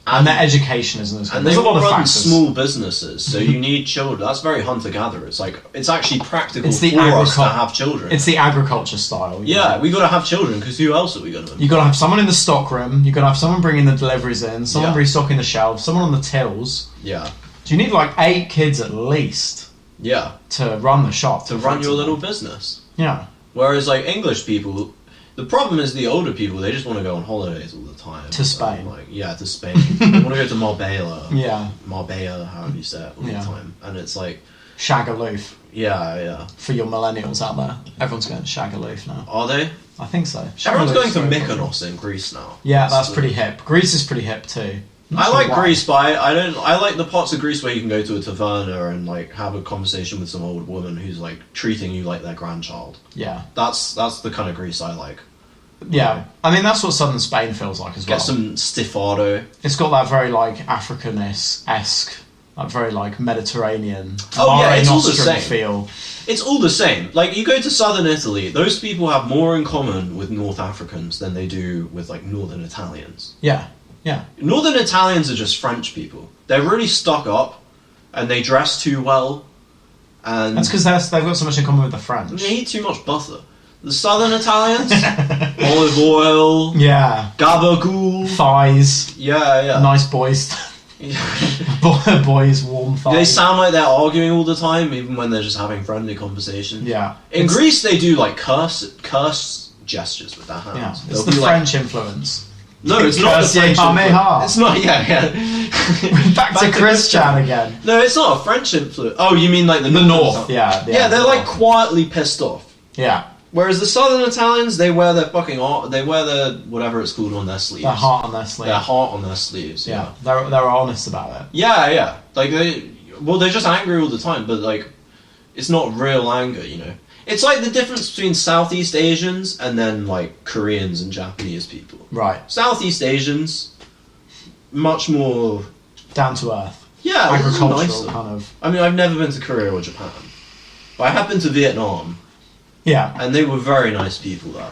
A: and their education isn't as good.
B: And
A: There's
B: they
A: a lot of
B: run
A: factors.
B: small businesses, so you need children. That's very hunter-gatherer. It's like, it's actually practical
A: It's the
B: for us to
A: agricul-
B: have children.
A: It's the agriculture style. you
B: Yeah,
A: know.
B: we got to have children, because who else are we going to?
A: You got to have someone in the stock room. You got to have someone bringing the deliveries in. Someone
B: Yeah.
A: restocking the shelves. Someone on the tills.
B: Yeah.
A: Do you need like 8 kids at least
B: Yeah.
A: to run the shop?
B: To run your little business.
A: Yeah.
B: Whereas, like, English people, the problem is the older people, they just want to go on holidays all the time.
A: To Spain.
B: Like, yeah, to Spain. They want to go to Marbella.
A: Yeah.
B: Marbella, however you say it, all
A: Yeah.
B: the time. And it's like,
A: Shagaloof
B: yeah.
A: for your millennials out there. Everyone's going to Shagaloof now.
B: Are they?
A: I think so.
B: Everyone's going
A: Shagaloof's
B: to
A: very popular.
B: Mykonos in Greece now.
A: Yeah, that's
B: the-
A: pretty hip. Greece is pretty hip too. Not
B: I
A: sure
B: like
A: why.
B: Greece, but I like the parts of Greece where you can go to a taverna and like have a conversation with some old woman who's like treating you like their grandchild.
A: Yeah.
B: That's the kind of Greece I like.
A: Yeah. I mean, that's what southern Spain feels like as well.
B: Get some stifado.
A: It's got that very like African-esque, that very like Mediterranean,
B: Oh, yeah,
A: Mare
B: it's all the
A: Nostrum
B: same.
A: feel.
B: It's all the same. Like, you go to southern Italy, those people have more in common with North Africans than they do with like northern Italians.
A: Yeah. Yeah.
B: Northern Italians are just French people. They're really stuck up, and they dress too well, and
A: That's because they've got so much in common with the French.
B: they eat too much butter. The southern Italians, olive oil,
A: Yeah.
B: gabagool.
A: Thighs.
B: Yeah.
A: Nice boys. Boys warm thighs.
B: They sound like they're arguing all the time, even when they're just having friendly conversation.
A: Yeah.
B: In Greece, they do like curse gestures with their hands.
A: Yeah. It's
B: They'll
A: the
B: be like,
A: French influence.
B: no, it's not the
A: Curse
B: French
A: Kamehameha.
B: influence. It's not. Yeah.
A: Back to Christian again.
B: No, it's not a French influence. Oh, you mean like the
A: North. Yeah.
B: Yeah, they're
A: the
B: like
A: North.
B: quietly pissed off.
A: Yeah.
B: Whereas the southern Italians, they wear their fucking they wear their whatever it's called on their sleeves.
A: Their heart on their sleeve.
B: Their heart on their sleeves.
A: Yeah. They're honest about it.
B: Yeah. Like they're just angry all the time, but like, it's not real anger, you know. It's like the difference between Southeast Asians and then like Koreans and Japanese people.
A: Right.
B: Southeast Asians, much more.
A: Down to earth.
B: Yeah,
A: Agricultural
B: nicer.
A: kind of.
B: I mean, I've never been to Korea or Japan, but I have been to Vietnam,
A: Yeah.
B: and they were very nice people there.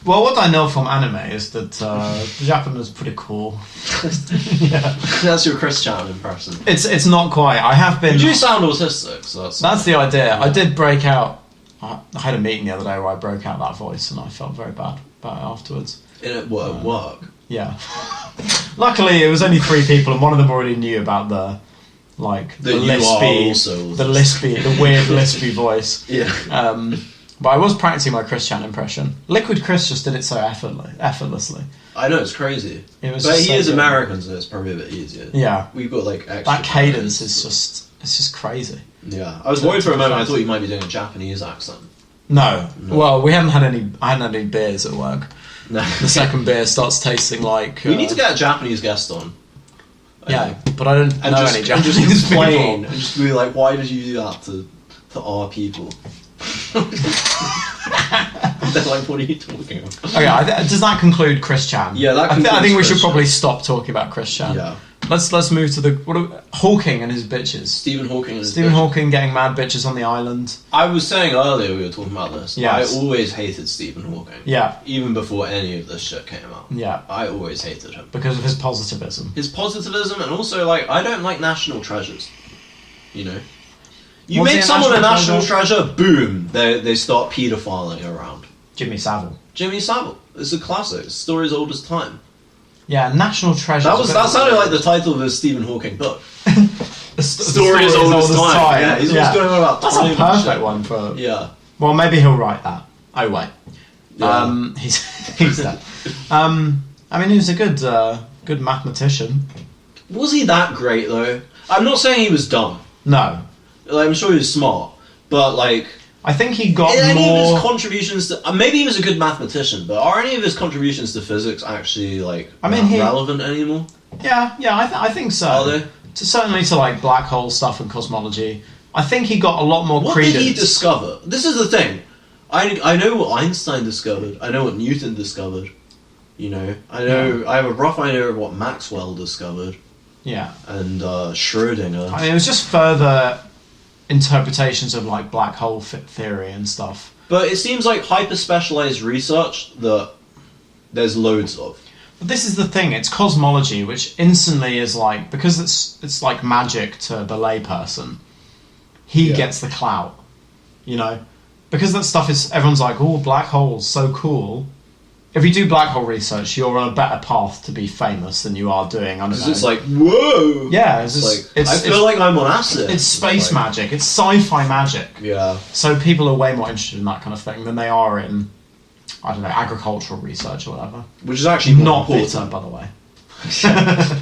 A: Well, what I know from anime is that Japan is pretty cool. Yeah.
B: That's your Chris Chan impression.
A: It's not quite. I have been.
B: You do sound autistic, so
A: That's the idea. I did break out. I had a meeting the other day where I broke out that voice, and I felt very bad about it afterwards.
B: in work.
A: Yeah. Luckily, it was only 3 people, and one of them already knew about the
B: That you are
A: lispy,
B: also
A: the weird lispy voice.
B: Yeah.
A: But I was practicing my Chris Chan impression. Liquid Chris just did it so effortlessly.
B: I know, it's crazy.
A: It was
B: But
A: just
B: he
A: so
B: is
A: good.
B: American, so it's probably a bit easier.
A: Yeah.
B: We've got like extra
A: That cadence
B: practice,
A: is
B: but-
A: just crazy.
B: Yeah. I was worried for a moment, I thought you might be doing a Japanese accent.
A: No. Well, I hadn't had any beers at work.
B: No.
A: The second beer starts tasting like.
B: We need to get a Japanese guest on.
A: Yeah, but I don't
B: And
A: know
B: just,
A: any
B: and just
A: Japanese
B: complain
A: people.
B: and just be like, why did you do that to our people? They're like, what are you talking about?
A: Okay, does that conclude Chris Chan?
B: Yeah, that
A: I think
B: concludes
A: we should
B: Chris
A: probably
B: Chan.
A: stop talking about Chris Chan.
B: Yeah.
A: Let's move to Hawking and his bitches.
B: Stephen Hawking and his
A: Stephen
B: bitches.
A: Hawking getting mad bitches on the island.
B: I was saying earlier we were talking about this.
A: Yes.
B: I always hated Stephen Hawking.
A: Yeah.
B: Even before any of this shit came out.
A: Yeah.
B: I always hated him.
A: Because of his positivism.
B: His positivism, and also, like, I don't like national treasures. You know? You
A: What's
B: make
A: he a
B: someone a
A: national
B: national treasure, boom, they start pedophiling around.
A: Jimmy Savile.
B: Jimmy Savile. It's a classic. It's the story's old as time.
A: Yeah, national treasure.
B: That sounded like the title of a Stephen Hawking book.
A: The
B: Story is old as time. Yeah, he's always going on about
A: That's
B: time
A: a
B: and
A: perfect
B: shit.
A: one for...
B: Yeah.
A: Well, maybe he'll write that. Oh, wait.
B: Yeah.
A: He's dead. I mean, he was a good mathematician.
B: Was he that great, though? I'm not saying he was dumb.
A: No.
B: Like, I'm sure he was smart. But, like...
A: I think he got
B: any of
A: more...
B: his contributions to... maybe he was a good mathematician, but are any of his contributions to physics actually, like, relevant anymore?
A: Yeah, I think so.
B: Are they?
A: Certainly to, like, black hole stuff and cosmology. I think he got a lot more credence.
B: What did he discover? This is the thing. I know what Einstein discovered. I know what Newton discovered. You know? I have a rough idea of what Maxwell discovered.
A: Yeah.
B: And Schrödinger.
A: I mean, it was just further interpretations of, like, black hole theory and stuff.
B: But it seems like hyper-specialized research that there's loads of.
A: But this is the thing, it's cosmology, which instantly is like, because it's like magic to the layperson, he gets the clout, you know? Because that stuff is, everyone's like, oh, black holes, so cool. If you do black hole research, you're on a better path to be famous than you are doing, I don't know.
B: Because it's like, whoa!
A: Yeah,
B: I feel like I'm on acid.
A: It's space magic, it's sci-fi magic.
B: Yeah.
A: So people are way more interested in that kind of thing than they are in, I don't know, agricultural research or whatever.
B: Which is actually
A: not
B: more
A: bitter,
B: important.
A: by the way.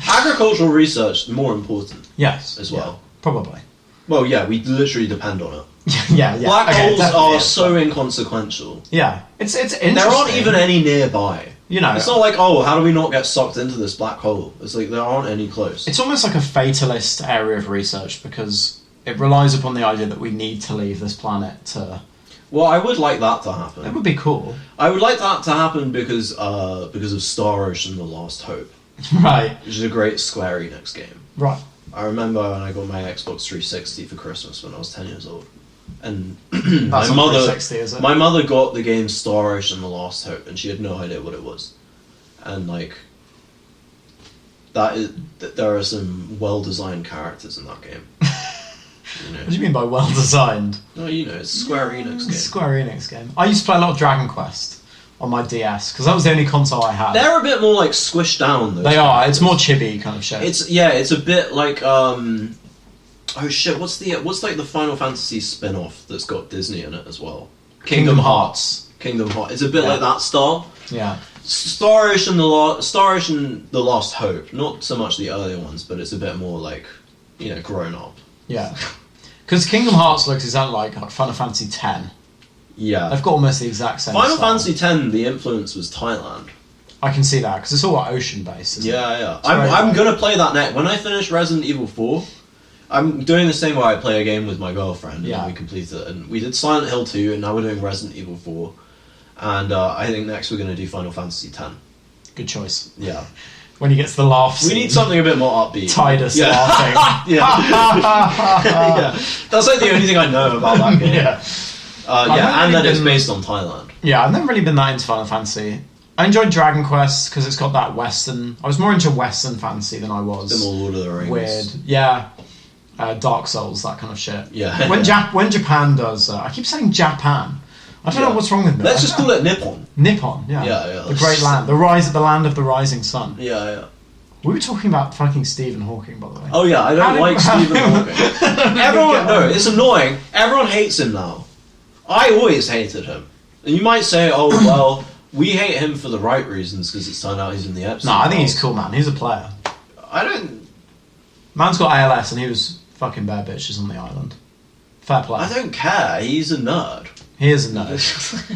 B: Agricultural research, more important.
A: Yes.
B: As well.
A: Yeah, probably.
B: Well, yeah, we literally depend on it.
A: yeah.
B: Black
A: okay,
B: holes
A: definitely,
B: are
A: yeah,
B: so inconsequential.
A: Yeah, it's interesting.
B: There aren't even any nearby.
A: You know,
B: it's not like, oh, how do we not get sucked into this black hole? It's like there aren't any close.
A: It's almost like a fatalist area of research because it relies upon the idea that we need to leave this planet to...
B: Well, I would like that to happen.
A: It would be cool.
B: I would like that to happen because of Star Ocean: The Last Hope.
A: Right.
B: Which is a great Square Enix game.
A: Right.
B: I remember when I got my Xbox 360 for Christmas when I was 10 years old. And
A: That's
B: my mother
A: 360, is it?
B: my mother got the game Star Ocean: The Last Hope, and she had no idea what it was. And like there are some well-designed characters in that game. You know.
A: What do you mean by well designed?
B: No, you know, it's a Square Enix game.
A: Square Enix game. I used to play a lot of Dragon Quest on my DS because that was the only console I had.
B: They're a bit more like squished down. Those
A: They are.
B: characters.
A: It's more chibi kind of shit.
B: It's a bit like oh shit, what's like the Final Fantasy spin-off that's got Disney in it as well?
A: Kingdom Hearts.
B: Kingdom Hearts. It's a bit like that style.
A: Yeah.
B: Star Ocean: The Last Hope. Not so much the earlier ones, but it's a bit more like, you know, grown up.
A: Yeah. Because Kingdom Hearts looks exactly like Final Fantasy X.
B: Yeah.
A: They've got almost the exact same
B: Final
A: style.
B: Fantasy X, the influence was Thailand.
A: I can see that, because it's all ocean-based, isn't it?
B: Yeah.
A: It's very
B: I'm
A: like-
B: gonna play that next. When I finish Resident Evil 4, I'm doing this thing where I play a game with my girlfriend,
A: Yeah.
B: and we complete it. And we did Silent Hill 2, and now we're doing Resident Evil 4. And I think next we're gonna do Final Fantasy X.
A: Good choice.
B: Yeah.
A: When he gets the laugh
B: We
A: scene.
B: need something a bit more upbeat.
A: Tidus laughing.
B: Yeah. That's like the only thing I know about that game.
A: Yeah.
B: Yeah, and
A: really
B: that it's
A: been-
B: based on Thailand.
A: Yeah, I've never really been that into Final Fantasy. I enjoyed Dragon Quest because it's got that Western... I was more into Western fantasy than I was...
B: The more Lord of the Rings.
A: Weird. Yeah. Dark Souls, that kind of shit.
B: Yeah.
A: When Japan does... I keep saying Japan. I don't know what's wrong with me.
B: Let's just call it Nippon.
A: Nippon, yeah.
B: Yeah.
A: The great land. The land of the rising sun.
B: Yeah.
A: We were talking about fucking Stephen Hawking, by the way.
B: Oh yeah, I don't like Stephen Hawking. Everyone, no, it's annoying. Everyone hates him now. I always hated him. And you might say, oh well, we hate him for the right reasons because it's turned out he's in the Epstein.
A: No, I think
B: files.
A: he's cool, man. He's a player.
B: I don't.
A: Man's got ALS and he was fucking bare bitches on the island. Fair play.
B: I don't care. He's a nerd.
A: He is a nerd.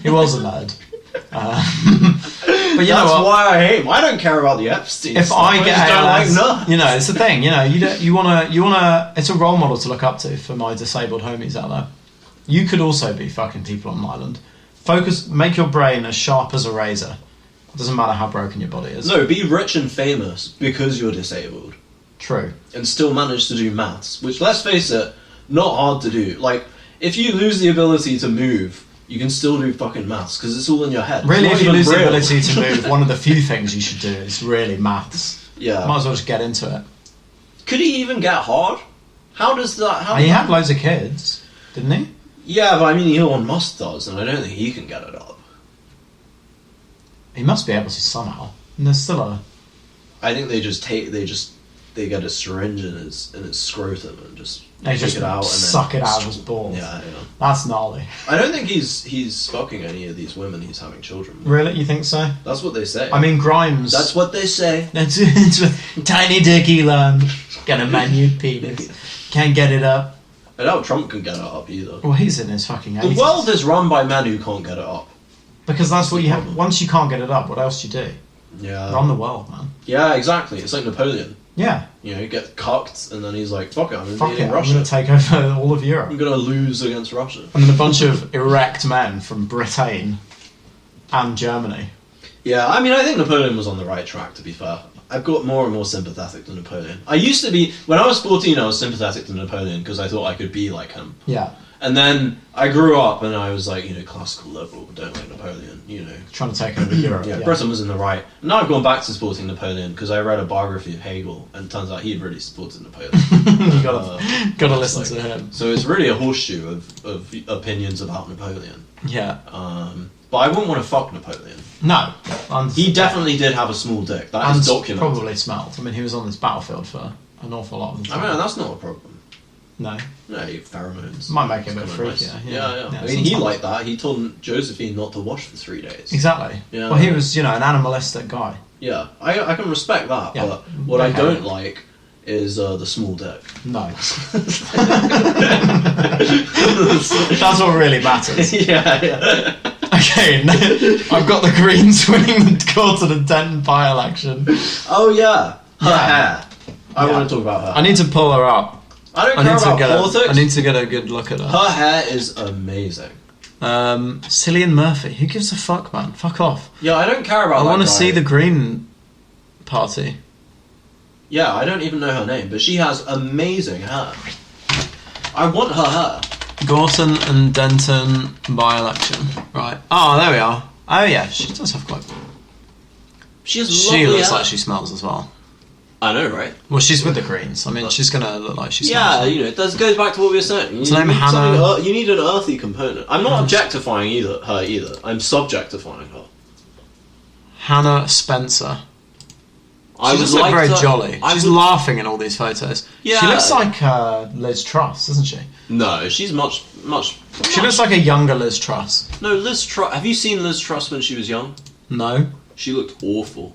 A: He was a nerd. But you know
B: That's
A: what?
B: why I hate him. I don't care about the Epstein.
A: If
B: stuff.
A: I get
B: just don't
A: ALS,
B: like nerds.
A: you know, it's the thing. You know, you wanna. It's a role model to look up to for my disabled homies out there. You could also be fucking people on an island. Focus, make your brain as sharp as a razor. Doesn't matter how broken your body is.
B: No, be rich and famous because you're disabled.
A: True.
B: And still manage to do maths, which, let's face it, not hard to do. Like, if you lose the ability to move, you can still do fucking maths because it's all in your head.
A: Really, if you lose the
B: real.
A: ability to move, one of the few things you should do is really maths.
B: Yeah.
A: Might as well just get into it.
B: Could he even get hard? How does that...
A: And he had loads of kids, didn't he?
B: Yeah, but I mean, Elon Musk does, and I don't think he can get it up.
A: He must be able to somehow. And there's still a...
B: I think they get a syringe in his scrotum and just
A: They
B: take
A: just
B: it out and
A: suck
B: then
A: it out of his balls.
B: Yeah.
A: That's gnarly.
B: I don't think he's fucking any of these women he's having children with.
A: Really? You think so?
B: That's what they say.
A: I mean, Grimes...
B: That's what they say.
A: That's tiny dick Elon. Got a minute penis. Can't get it up.
B: I doubt Trump can get it up either.
A: Well, he's in his fucking 80s.
B: The world is run by men who can't get it up.
A: Because that's what you have. Once you can't get it up, what else do you do?
B: Yeah.
A: Run the world, man.
B: Yeah, exactly. It's like Napoleon.
A: Yeah.
B: You know, he gets cucked, and then he's like, fuck it, I'm
A: Fuck
B: invading
A: it,
B: Russia.
A: I'm going to take over all of Europe.
B: I'm going to lose against Russia.
A: And then a bunch of erect men from Britain and Germany.
B: Yeah, I mean, I think Napoleon was on the right track, to be fair. I've got more and more sympathetic to Napoleon. I used to be, when I was 14, I was sympathetic to Napoleon because I thought I could be like him.
A: Yeah.
B: And then I grew up and I was like, classical liberal, don't like Napoleon,
A: Trying to take over Europe.
B: Yeah, Britain was in the right. Now I've gone back to supporting Napoleon because I read a biography of Hegel and it turns out he really supported Napoleon.
A: You gotta listen to him.
B: So it's really a horseshoe of opinions about Napoleon.
A: Yeah.
B: But I wouldn't want to fuck Napoleon.
A: No.
B: He definitely did have a small dick. That is documented.
A: Probably smelled. I mean, he was on this battlefield for an awful lot of the time.
B: I mean, that's not a problem.
A: No.
B: No, pheromones.
A: Might make it a bit
B: Nice.
A: freakier.
B: Yeah. I mean, he liked that. He told Josephine not to wash for 3 days.
A: Exactly.
B: Yeah.
A: Well, he was, an animalistic guy.
B: Yeah, I can respect that,
A: Yeah.
B: but what I don't like is the small dick.
A: No. That's what really matters.
B: Yeah.
A: Okay, I've got the Greens winning the Gorton Denton by-election.
B: Oh, yeah. Her hair. I
A: Yeah.
B: want to talk about her.
A: I need to pull her up.
B: I don't care about politics.
A: I need to get a good look at her.
B: Her hair is amazing.
A: Cillian Murphy. Who gives a fuck, man? Fuck off.
B: Yeah, I don't care about
A: I
B: that
A: want to
B: guy.
A: see the Green Party.
B: Yeah, I don't even know her name, but she has amazing hair. I want her hair.
A: Gorton and Denton by-election. Right. Oh, there we are. Oh, yeah. She does have quite...
B: She has
A: She
B: lovely
A: looks
B: hair.
A: like she smells as well.
B: I know, right?
A: Well, she's with the Greens. I mean, she's going to look like she smells.
B: Yeah,
A: like.
B: it goes back to what we were saying.
A: What's her name? Hannah?
B: You need an earthy component. I'm not objectifying her either. I'm subjectifying her.
A: Hannah Spencer.
B: I
A: She
B: would
A: does look
B: like
A: very
B: to-
A: jolly.
B: I
A: She's
B: would-
A: laughing in all these photos.
B: Yeah.
A: She looks like Liz Truss, doesn't she?
B: No, she's much.
A: She looks like a younger Liz Truss.
B: No, Liz Truss. Have you seen Liz Truss when she was young?
A: No?
B: She looked awful.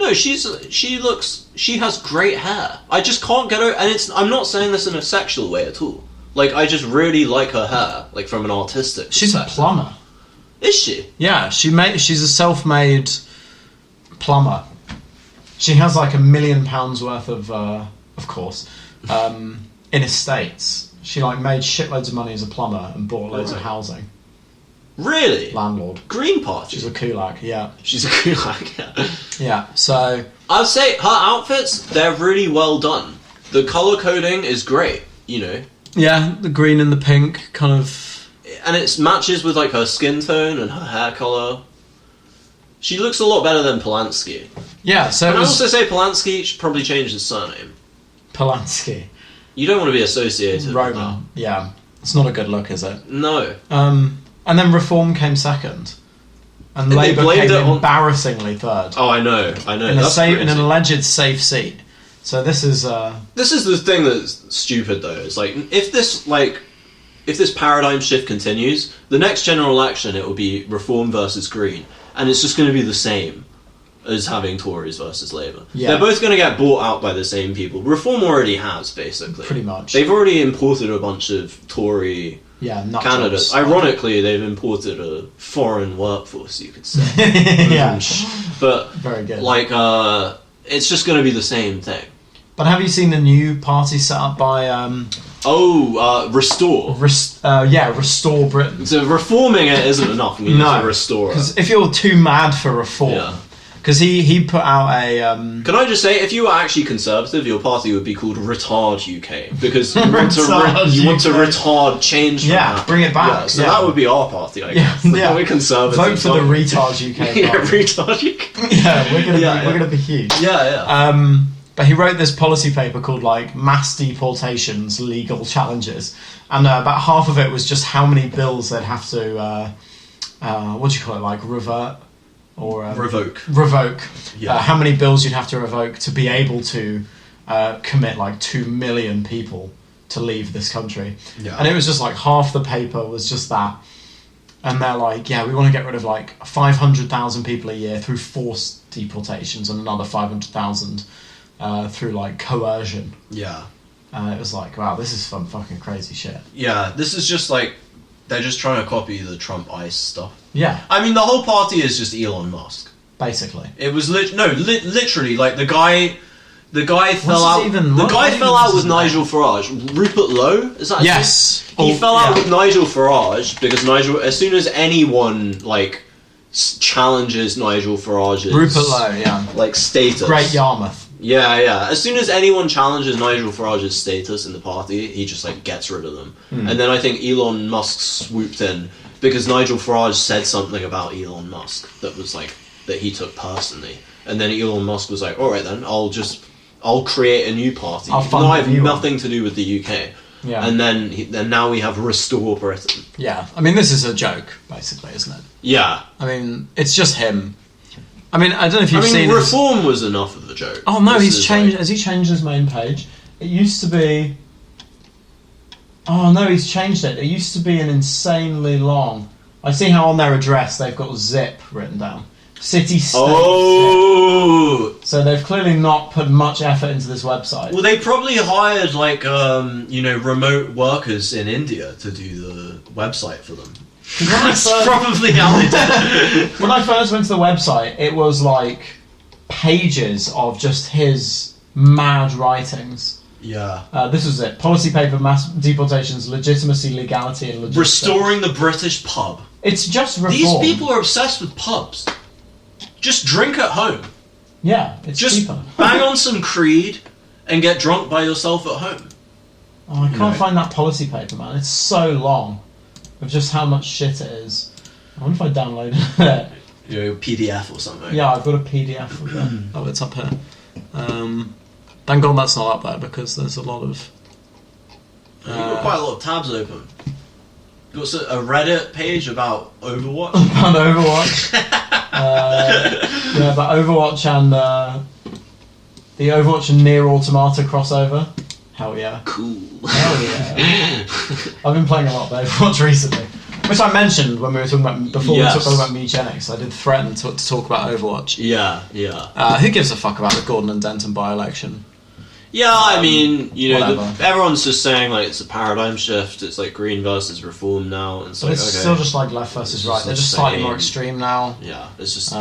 B: No, she has great hair. I just can't get her, and I'm not saying this in a sexual way at all. Like, I just really like her hair, like from an artistic
A: She's a
B: perspective.
A: plumber.
B: Is she?
A: Yeah, she's a self-made plumber. She has like £1 million worth of course, in estates. She like made shitloads of money as a plumber and bought loads of housing.
B: Really?
A: Landlord.
B: Green Party?
A: She's a kulak, yeah.
B: She's a kulak, yeah.
A: Yeah, so...
B: I'd say her outfits, they're really well done. The colour coding is great,
A: Yeah, the green and the pink kind of...
B: And it matches with like her skin tone and her hair colour. She looks a lot better than Polanski.
A: Yeah, so
B: Can
A: it
B: I
A: was...
B: also say Polanski should probably change his surname?
A: Polanski.
B: You don't want to be associated with that.
A: Roman, yeah. It's not a good look, is it?
B: No.
A: And then Reform came second. And
B: They
A: Labour
B: blamed
A: came
B: it on-
A: embarrassingly third.
B: Oh, I know.
A: in
B: That's
A: an
B: crazy.
A: alleged safe seat. So this is...
B: This is the thing that's stupid, though. It's like, if this paradigm shift continues, the next general election, it will be Reform versus Green. And it's just going to be the same as having Tories versus Labour.
A: Yeah.
B: They're both going to get bought out by the same people. Reform already has, basically.
A: Pretty much.
B: They've already imported a bunch of Tory
A: nut
B: candidates.
A: jobs.
B: Ironically, they've imported a foreign workforce, you could say.
A: Yeah.
B: But,
A: Very good.
B: like, it's just going to be the same thing.
A: But have you seen the new party set up by
B: Restore.
A: Restore Britain.
B: So reforming it isn't enough. We need to restore it.
A: Because if you're too mad for reform, because he put out a.
B: Can I just say, if you were actually conservative, your party would be called Retard UK, because you want to retard change.
A: Bring it back.
B: Yeah, so that would be our party, I guess. We're conservative.
A: Vote for the Retard UK.
B: Retard UK.
A: Yeah, we're gonna be huge.
B: Yeah.
A: But he wrote this policy paper called like Mass Deportations, Legal Challenges, and about half of it was just how many bills they'd have to, what do you call it, like revert or
B: revoke.
A: Yeah. How many bills you'd have to revoke to be able to commit like 2 million people to leave this country. Yeah. And it was just like half the paper was just that. And they're like, we want to get rid of like 500,000 people a year through forced deportations and another 500,000 through like coercion. Yeah. It was like, wow, this is some fucking crazy shit. Yeah,
B: this is just like, they're just trying to copy the Trump ICE stuff.
A: Yeah.
B: I mean, the whole party is just Elon Musk.
A: Basically.
B: It was literally, like the guy fell out with Nigel Farage. Rupert Lowe? Is that his name? He fell out with Nigel Farage because as soon as anyone, like, challenges Nigel Farage's...
A: Rupert Lowe,
B: like, status.
A: Great Yarmouth.
B: Yeah. As soon as anyone challenges Nigel Farage's status in the party, he just, like, gets rid of them. And then I think Elon Musk swooped in because Nigel Farage said something about Elon Musk that was, like, that he took personally. And then Elon Musk was like, alright then, I'll create a new party. I have nothing to do with the UK. Yeah. And then now we have Restore Britain.
A: Yeah. I mean, this is a joke, basically, isn't it?
B: Yeah.
A: I mean, it's just him. I mean, I don't know if you've seen...
B: Reform was enough of a joke.
A: Oh, no, he's changed... Has he changed his main page? It used to be... Oh, no, he's changed it. It used to be an insanely long... I see how on their address they've got zip written down. City State.
B: Oh!
A: So they've clearly not put much effort into this website.
B: Well, they probably hired, like, remote workers in India to do the website for them. That's probably how they did it.
A: When I first went to the website, it was like pages of just his mad writings.
B: Yeah.
A: This was it. Policy paper, mass deportations, legitimacy, legality, and logistics.
B: Restoring the British pub.
A: It's just reform.
B: These people are obsessed with pubs. Just drink at home.
A: Yeah, it's
B: just
A: cheaper.
B: Bang on some Creed and get drunk by yourself at home.
A: Oh, I can't find that policy paper, man. It's so long. Of just how much shit it is. I wonder if I downloaded it.
B: PDF or something.
A: Yeah, I've got a PDF of it. Oh, it's up here. Thank God that's not up there because there's a lot of...
B: You've got quite a lot of tabs open. You've got a Reddit page about Overwatch.
A: About Overwatch. About Overwatch and the Overwatch and Nier Automata crossover. Hell yeah.
B: Cool.
A: Hell yeah. I've been playing a lot of Overwatch recently. Which I mentioned when we were talking about... Before we were talking about Mugenics, I did threaten to talk about Overwatch.
B: Yeah.
A: Who gives a fuck about the Gordon and Denton by-election?
B: Yeah, I mean, everyone's just saying, like, it's a paradigm shift, it's like green versus reform now, and so
A: it's still just like left versus right. They're just slightly more extreme now.
B: Yeah, it's just...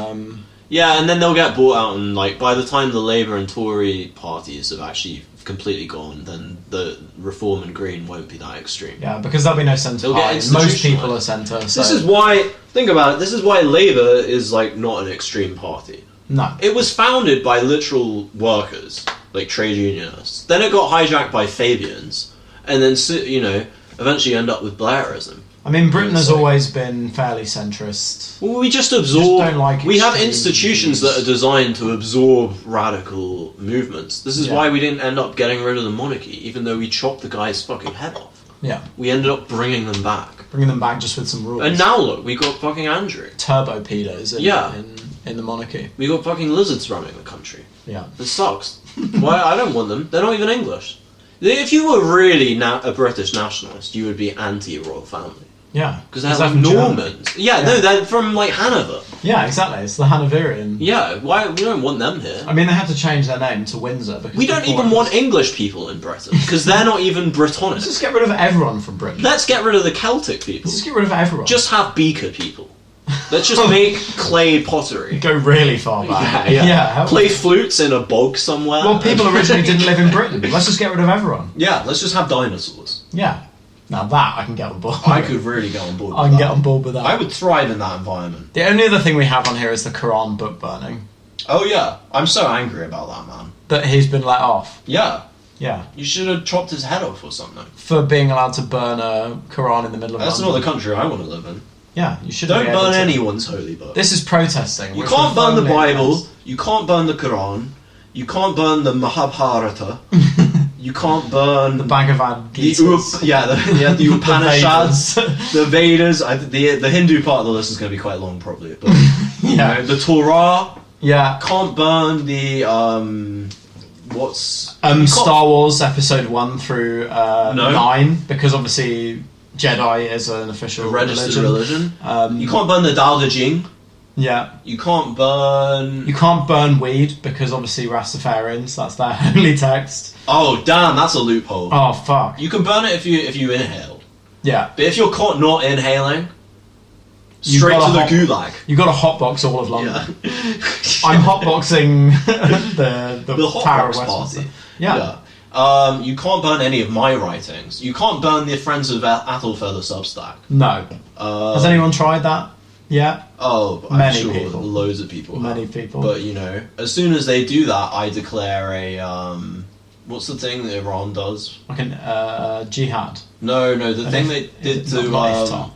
B: yeah, and then they'll get bought out, and, like, by the time the Labour and Tory parties have actually completely gone, then the reform and green won't be that extreme.
A: Yeah, because there'll be no centre party. Most people are centre, so...
B: This is why... Think about it, this is why Labour is, like, not an extreme party.
A: No.
B: It was founded by literal workers, like trade unionists. Then it got hijacked by Fabians, and then, eventually end up with Blairism.
A: I mean, Britain has always been fairly centrist.
B: Well, we just absorb... we have institutions that are designed to absorb radical movements. This is why we didn't end up getting rid of the monarchy, even though we chopped the guy's fucking head off.
A: Yeah.
B: We ended up bringing them back.
A: Bringing them back just with some rules.
B: And now look, we got fucking Andrew.
A: Turbo pedos in the monarchy.
B: We got fucking lizards running the country.
A: Yeah.
B: It sucks. Why? I don't want them. They're not even English. If you were really a British nationalist, you would be anti-royal family.
A: Yeah.
B: Because they're like Normans. Yeah, no, they're from like Hanover.
A: Yeah, exactly. It's the Hanoverian.
B: Yeah, why? We don't want them here.
A: I mean, they had to change their name to Windsor. Because
B: we don't even want English people in Britain, because they're not even Brittonic.
A: Let's just get rid of everyone from Britain.
B: Let's get rid of the Celtic people.
A: Let's just get rid of everyone.
B: Just have beaker people. Let's just make clay pottery.
A: Go really far back. Yeah.
B: Play flutes in a bog somewhere.
A: Well, people originally didn't live in Britain. Let's just get rid of everyone.
B: Yeah, let's just have dinosaurs.
A: Yeah. Now that I can get on board.
B: I could really get on board with
A: I can
B: that.
A: get on board with that.
B: I would thrive in that environment.
A: The only other thing we have on here is the Quran book burning.
B: Oh yeah, I'm so angry about that, man.
A: That he's been let off.
B: Yeah,
A: Yeah.
B: you should have chopped his head off or something.
A: For being allowed to burn a Quran in the middle of
B: That's
A: London.
B: not the country I want to live in.
A: Yeah, you should
B: Don't burn anyone's holy book.
A: This is protesting.
B: You
A: which
B: can't
A: we're
B: burn the
A: firmly
B: Bible.
A: against.
B: You can't burn the Quran. You can't burn the Mahabharata. You can't burn
A: The Bhagavad Gita.
B: the Upanishads,
A: Vedas.
B: the Vedas. The Hindu part of the list is going to be quite long, probably. But you
A: Yeah.
B: know, the Torah.
A: Yeah.
B: Can't burn the what's you can't-
A: Star Wars Episode 1 through
B: No.
A: 9, because obviously Jedi is an official
B: registered religion.
A: Um,
B: You can't burn the Tao Te Ching.
A: Yeah.
B: You can't burn.
A: You can't burn weed, because obviously Rastafarians, that's their holy text.
B: Oh damn, that's a loophole.
A: Oh, fuck.
B: You can burn it if you inhale,
A: Yeah.
B: but if you're caught not inhaling,
A: You've
B: straight
A: got
B: to the
A: a
B: gulag.
A: You've got to hotbox all of London.
B: Yeah.
A: I'm hotboxing the
B: The hot
A: Tower of
B: box
A: Westminster.
B: party.
A: Yeah.
B: You can't burn any of my writings. You can't burn the Friends of Athelfeather Substack.
A: No. Has anyone tried that? Yeah.
B: Oh, I'm
A: Many
B: sure
A: people.
B: loads of people.
A: Many
B: have.
A: people.
B: But you know, as soon as they do that, I declare a what's the thing that Iran does?
A: Like an jihad.
B: No, the thing they did to
A: Not iftar.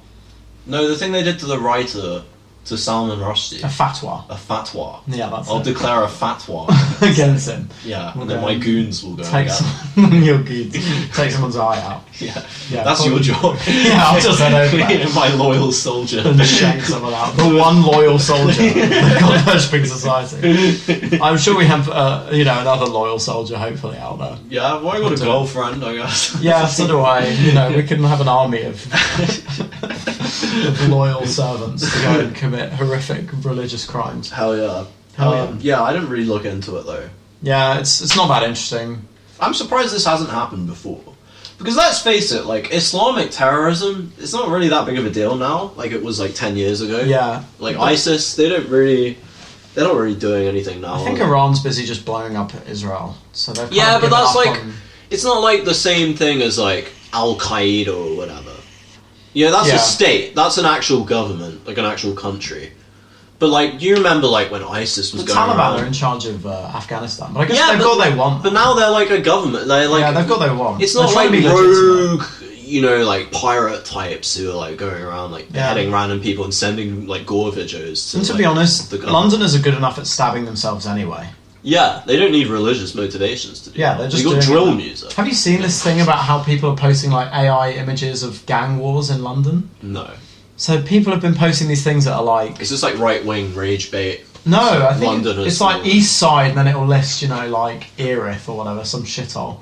B: no, the thing they did to the writer, to Salman Rushdie,
A: A fatwa.
B: a fatwa.
A: Yeah, that's
B: I'll
A: it.
B: declare a fatwa.
A: Against him.
B: Yeah,
A: We'll
B: and then
A: go
B: my
A: and
B: goons will go.
A: Take
B: and
A: some your goods. Take someone's eye out.
B: yeah,
A: Yeah,
B: that's
A: probably.
B: your job.
A: Yeah, I'll just head over there.
B: My loyal soldier.
A: And shank someone out. The one loyal soldier of the God Worshipping Society. I'm sure we have, another loyal soldier hopefully out there.
B: Yeah, well, I got a
A: Do it.
B: girlfriend, I guess.
A: Yeah, so do I. We can have an army of loyal servants to go and commit horrific religious crimes.
B: Hell yeah.
A: Hell yeah.
B: Yeah, I didn't really look into it though.
A: Yeah, it's not that interesting.
B: I'm surprised this hasn't happened before. Because let's face it, like, Islamic terrorism, it's not really that big of a deal now, like it was like 10 years ago.
A: Yeah.
B: Like ISIS, they're not really doing anything now.
A: I think
B: are they?
A: Iran's busy just blowing up Israel. So they've
B: Yeah, but
A: given
B: that's
A: up
B: like,
A: on-
B: it's not like the same thing as like Al-Qaeda or whatever. Yeah, that's
A: Yeah.
B: a state, that's an actual government, like an actual country. But like, do you remember like when ISIS was
A: the
B: going
A: Taliban
B: around?
A: are in charge of Afghanistan, but I guess
B: Yeah,
A: they've got what they want.
B: But now they're like a government. They're like,
A: yeah, they've got what they want.
B: it's
A: They're
B: not
A: trying
B: like
A: to be legitimate.
B: rogue, like pirate types who are like going around like
A: Yeah.
B: beheading random people and sending like gore videos.
A: And to
B: like,
A: be honest,
B: the government.
A: Londoners are good enough at stabbing themselves anyway.
B: Yeah, they don't need religious motivations to do
A: Yeah,
B: that.
A: they're just
B: They got
A: doing
B: drill
A: it.
B: music.
A: Have you seen this thing about how people are posting like AI images of gang wars in London?
B: No,
A: So people have been posting these things that are like,
B: it's just like right wing rage bait.
A: no, I think
B: Londoners
A: it's like
B: or-
A: East Side, and then it'll list, like Erith or whatever, some shithole.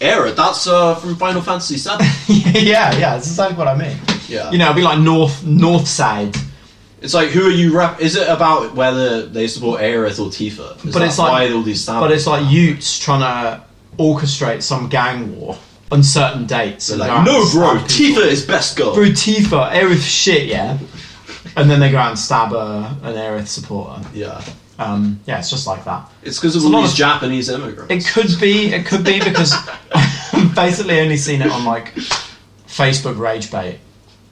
B: Era, that's from Final Fantasy VII.
A: yeah, that's exactly what I mean.
B: Yeah,
A: It'll be like North Side,
B: it's like who are you Is it about whether they support Aerith or Tifa? Is
A: But
B: that
A: it's like-
B: why all these
A: but it's like Utes trying to orchestrate some gang war on certain dates.
B: They're
A: and
B: like,
A: go out
B: no,
A: and
B: bro,
A: stab people.
B: Tifa is best girl.
A: Bro, Tifa, Aerith shit, yeah. And then they go out and stab an Aerith supporter.
B: Yeah,
A: It's just like that.
B: it's because of
A: It's a
B: all
A: lot
B: these
A: of-
B: Japanese immigrants.
A: It could be because I've basically only seen it on like Facebook rage bait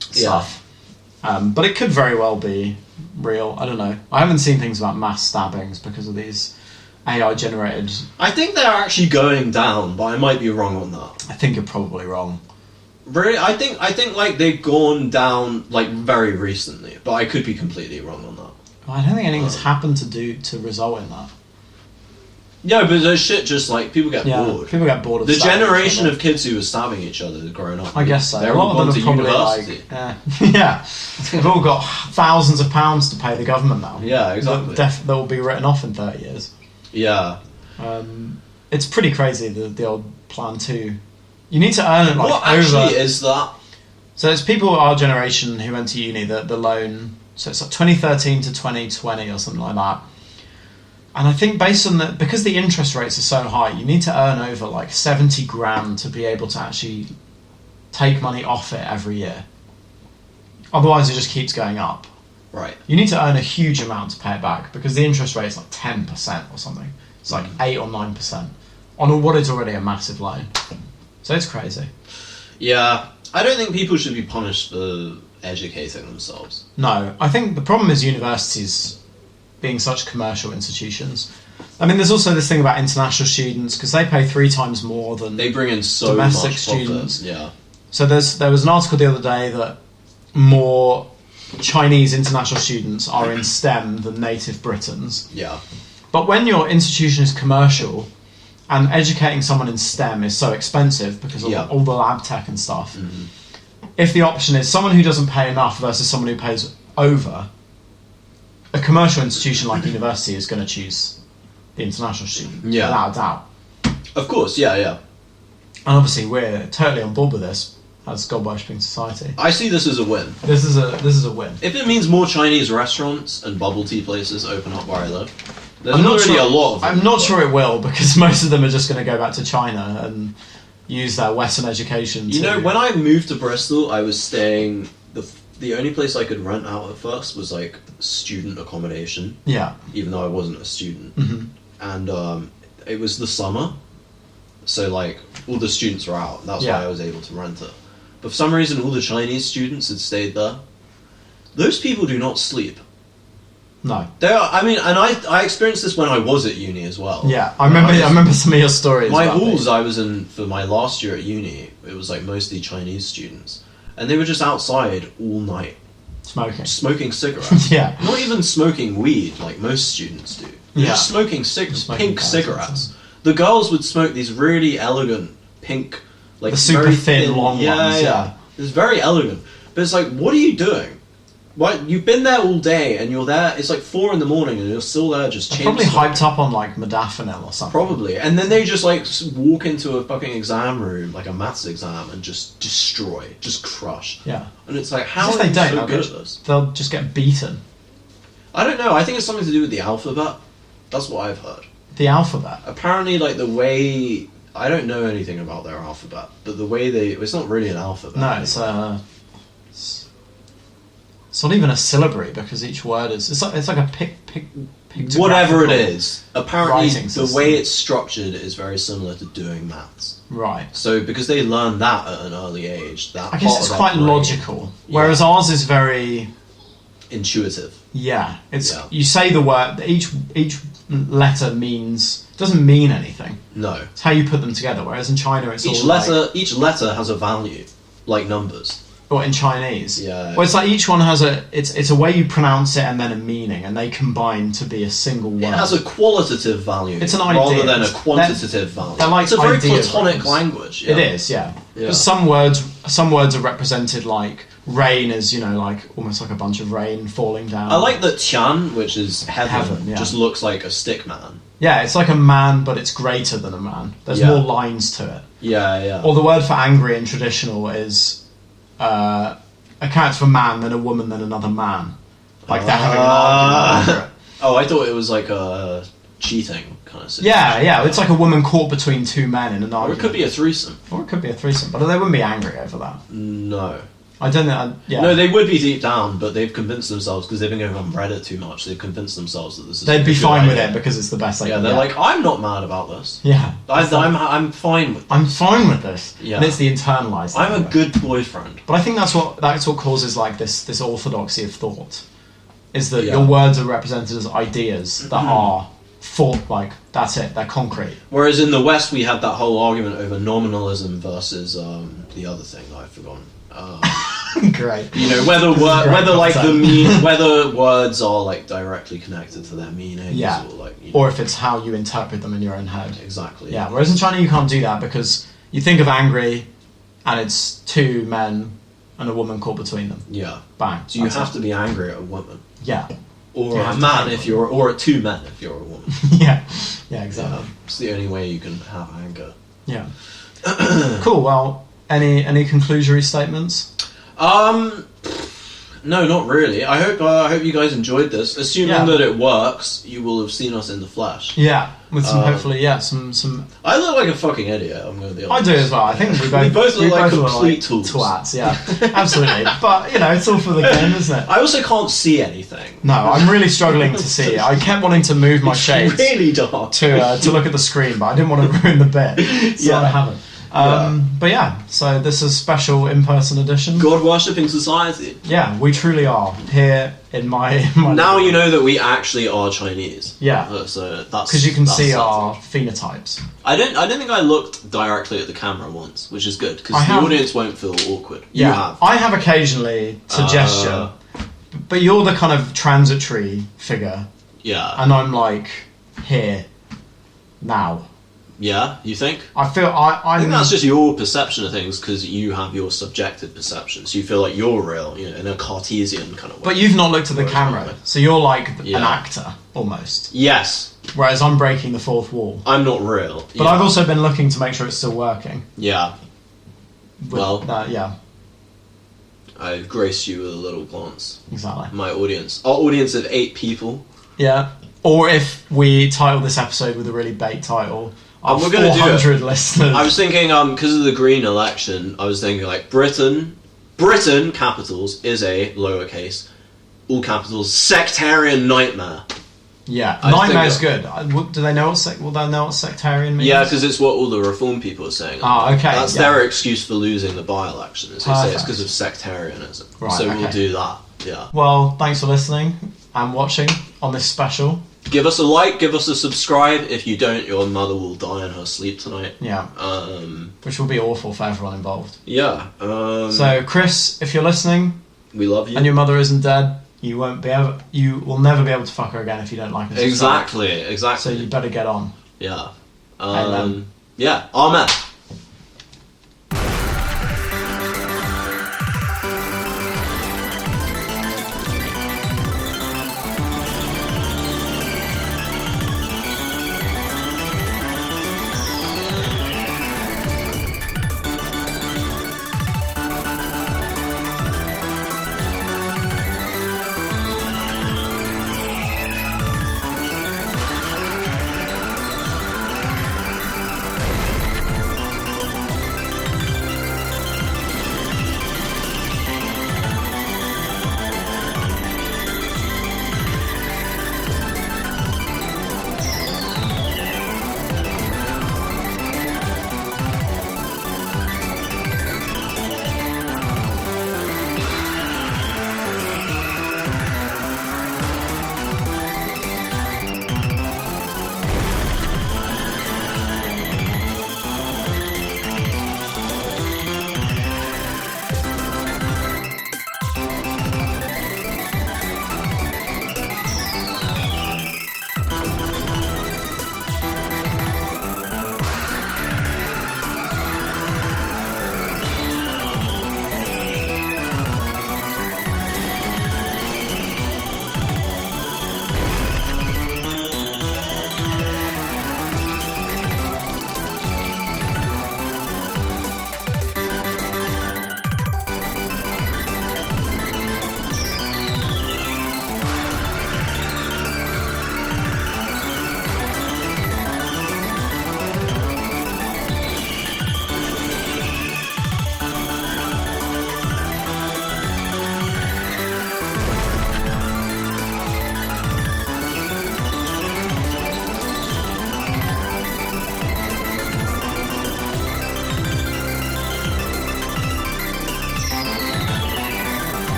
A: stuff. But it could very well be real. I don't know. I haven't seen things about mass stabbings because of these AI generated.
B: I think they're actually going down, but I might be wrong on that.
A: I think you're probably wrong.
B: Really, I think like they've gone down like very recently, but I could be completely wrong on that.
A: I don't think anything's happened to result in that.
B: Yeah, but there's shit just like people get
A: Yeah,
B: bored.
A: people get bored of
B: The
A: stabbing each
B: generation
A: other.
B: of kids who were stabbing each other growing up.
A: I guess so.
B: They're
A: A lot
B: all
A: of
B: gone
A: them
B: to
A: are probably
B: university.
A: like, yeah, they've all got thousands of pounds to pay the government now.
B: Yeah, exactly.
A: That will be written off in 30 years.
B: Yeah.
A: It's pretty crazy, the old plan too. You need to earn it like
B: What
A: over.
B: actually is that?
A: So it's people our generation who went to uni, the loan. So it's like 2013 to 2020 or something like that. And I think based on because the interest rates are so high, you need to earn over like 70 grand to be able to actually take money off it every year. Otherwise, it just keeps going up.
B: Right.
A: You need to earn a huge amount to pay it back because the interest rate is like 10% or something. It's like 8 or 9% on what is already a massive loan. So it's crazy.
B: Yeah, I don't think people should be punished for educating themselves.
A: No, I think the problem is universities being such commercial institutions. I mean, there's also this thing about international students, because they pay 3 times more than
B: They bring in so
A: domestic
B: much
A: students.
B: profit. Yeah.
A: So there was an article the other day that more Chinese international students are in STEM than native Britons.
B: Yeah.
A: But when your institution is commercial, and educating someone in STEM is so expensive because of all the lab tech and stuff, if the option is someone who doesn't pay enough versus someone who pays over, a commercial institution like university is going to choose the international student, without a doubt.
B: Of course, yeah.
A: And obviously we're totally on board with this as God worshipping society.
B: I see this as a win.
A: This is a win.
B: If it means more Chinese restaurants and bubble tea places open up where I live, there's
A: I'm not
B: already
A: sure,
B: a lot of them.
A: I'm not sure it will, because most of them are just going to go back to China and use their Western education.
B: You know, when I moved to Bristol, I was staying. The only place I could rent out at first was like student accommodation.
A: Yeah.
B: Even though I wasn't a student,
A: Mm-hmm.
B: and it was the summer, so like all the students were out. That's why I was able to rent it. But for some reason, all the Chinese students had stayed there. Those people do not sleep.
A: No.
B: I mean, and I experienced this when I was at uni as well.
A: Yeah, I remember some of your stories.
B: My
A: about
B: halls
A: this.
B: I was in for my last year at uni, it was like mostly Chinese students, and they were just outside all night smoking cigarettes.
A: Yeah.
B: Not even smoking weed like most students do. They're just smoking pink cigarettes. The girls would smoke these really elegant pink, like
A: the super
B: very
A: thin, long ones. Yeah.
B: It's very elegant, but it's like, what are you doing? What, you've been there all day and you're there, it's like 4 a.m. and you're still there just chain
A: Probably
B: smoking.
A: hyped up on like modafinil or something.
B: Probably. And then they just like walk into a fucking exam room, like a maths exam, and just destroy, just crush.
A: Yeah.
B: And it's like, how
A: If
B: are
A: they
B: you
A: don't,
B: so
A: they'll
B: good
A: get-
B: at this?
A: They'll just get beaten.
B: I don't know, I think it's something to do with the alphabet. That's what I've heard.
A: The alphabet.
B: Apparently, like the way, I don't know anything about their alphabet, but the way it's not really an alphabet.
A: No, it's not even a syllabary, because each word is it's like a
B: Whatever it
A: pictographical
B: is. Apparently,
A: writing
B: the
A: system.
B: way it's structured is very similar to doing maths.
A: Right.
B: So, because they learn that at an early age, that
A: I guess
B: part
A: it's
B: of their
A: quite
B: brain-
A: logical, whereas ours is very
B: intuitive.
A: It's
B: Yeah.
A: you say the word. Each letter doesn't mean anything.
B: No.
A: It's how you put them together. Whereas in China, it's
B: Each
A: all
B: letter has a value, like numbers.
A: or in Chinese.
B: Yeah.
A: Well, it's like each one has it's a way you pronounce it and then a meaning, and they combine to be a single word.
B: It has a qualitative value.
A: It's an
B: rather
A: idea.
B: than a quantitative value.
A: they're like
B: it's a very
A: idea
B: platonic
A: words.
B: language.
A: It is, yeah. But some words are represented like rain is, like almost like a bunch of rain falling down.
B: I like that Tian, which is heaven,
A: yeah.
B: just looks like a stick man.
A: Yeah, it's like a man, but it's greater than a man. There's
B: Yeah.
A: more lines to it.
B: Yeah.
A: Or the word for angry in traditional is a character for man, then a woman, then another man. Like they're having an argument over it.
B: Oh, I thought it was like a cheating kind of situation.
A: Yeah, it's like a woman caught between 2 men in an
B: Or
A: argument.
B: it could be a threesome.
A: Or it could be a threesome, but they wouldn't be angry over that.
B: No.
A: I don't know. Yeah.
B: No, they would be deep down, but they've convinced themselves, because they've been going on Reddit too much, they've convinced themselves that this is
A: They'd
B: a
A: be
B: good
A: fine with
B: idea.
A: it because it's the best they
B: Yeah,
A: can
B: they're
A: get.
B: like, I'm not mad about this.
A: Yeah.
B: I'm fine with this.
A: I'm fine with this.
B: Yeah.
A: And it's the internalised.
B: I'm a
A: anyway.
B: good boyfriend.
A: But I think that's what causes like this orthodoxy of thought, is that
B: Yeah.
A: your words are represented as ideas that are thought, like that's it, they're concrete.
B: Whereas in the West, we had that whole argument over nominalism versus the other thing that I've forgotten.
A: Great.
B: Whether like
A: concept.
B: whether words are like directly connected to their meanings,
A: Yeah.
B: or like
A: Or if it's how you interpret them in your own head.
B: exactly.
A: Yeah. Whereas in China you can't do that, because you think of angry, and it's 2 men and a woman caught between them.
B: Yeah.
A: Bang.
B: So you
A: That's
B: have
A: it.
B: to be angry at a woman,
A: Yeah.
B: or
A: You
B: a
A: have to
B: man
A: be
B: if you're, or at 2 men if you're a woman.
A: Yeah. Yeah. Exactly.
B: It's the only way you can have anger.
A: Yeah. Cool. Well, any conclusory statements?
B: No, not really. I hope you guys enjoyed this. Assuming that it works, you will have seen us in the flesh.
A: Yeah. With some hopefully some.
B: I look like a fucking idiot. I'm going to be
A: I
B: honest.
A: do as well. I think we both
B: look like
A: look
B: complete tools.
A: twats. Yeah, absolutely. But it's all for the game, isn't it?
B: I also can't see anything.
A: No, I'm really struggling to see. I kept wanting to move my shades
B: Really dark.
A: to look at the screen, but I didn't want to ruin the bit, so I haven't. But yeah, so this is special in-person edition.
B: God worshipping society.
A: Yeah, we truly are here in my
B: Now you know that we actually are Chinese.
A: Yeah.
B: So that's
A: because you can see
B: something.
A: our phenotypes.
B: I don't think I looked directly at the camera once, which is good because the audience won't feel awkward.
A: Yeah,
B: You have.
A: I have occasionally to gesture, but you're the kind of transitory figure,
B: Yeah.
A: and I'm like here now.
B: Yeah, you think?
A: I feel
B: I think that's just your perception of things because you have your subjective perceptions. You feel like you're real, in a Cartesian kind of way.
A: But you've not looked at the camera, so you're like an
B: Yeah.
A: actor almost.
B: Yes,
A: Whereas I'm breaking the fourth wall.
B: I'm not real.
A: But I've also been looking to make sure it's still working.
B: Yeah. Well,
A: yeah,
B: I've graced you with a little glance.
A: exactly.
B: My audience. Our audience of 8 people.
A: Yeah. Or if we title this episode with a really bait title, our
B: we're gonna do
A: 400 listeners.
B: I was thinking, because of the Green election, I was thinking like Britain, capitals, is a lowercase, all capitals, sectarian nightmare.
A: Yeah,
B: I
A: nightmare's
B: think
A: good. Do they know what will they know what sectarian means?
B: Yeah, because it's what all the reform people are saying.
A: Oh, okay.
B: That's their excuse for losing the by-election. Is they say it's
A: Perfect.
B: because of sectarianism.
A: Right,
B: so
A: okay.
B: we'll do that. Yeah.
A: Well, thanks for listening and watching on this special.
B: Give us a like, give us a subscribe. If you don't, your mother will die in her sleep tonight.
A: Yeah. Which will be awful for everyone involved.
B: Yeah.
A: So, Chris, if you're listening,
B: we love you.
A: and your mother isn't dead, you will never be able to fuck her again if you don't like her.
B: Exactly.
A: So you better get on.
B: Yeah.
A: Amen.
B: Yeah. Amen.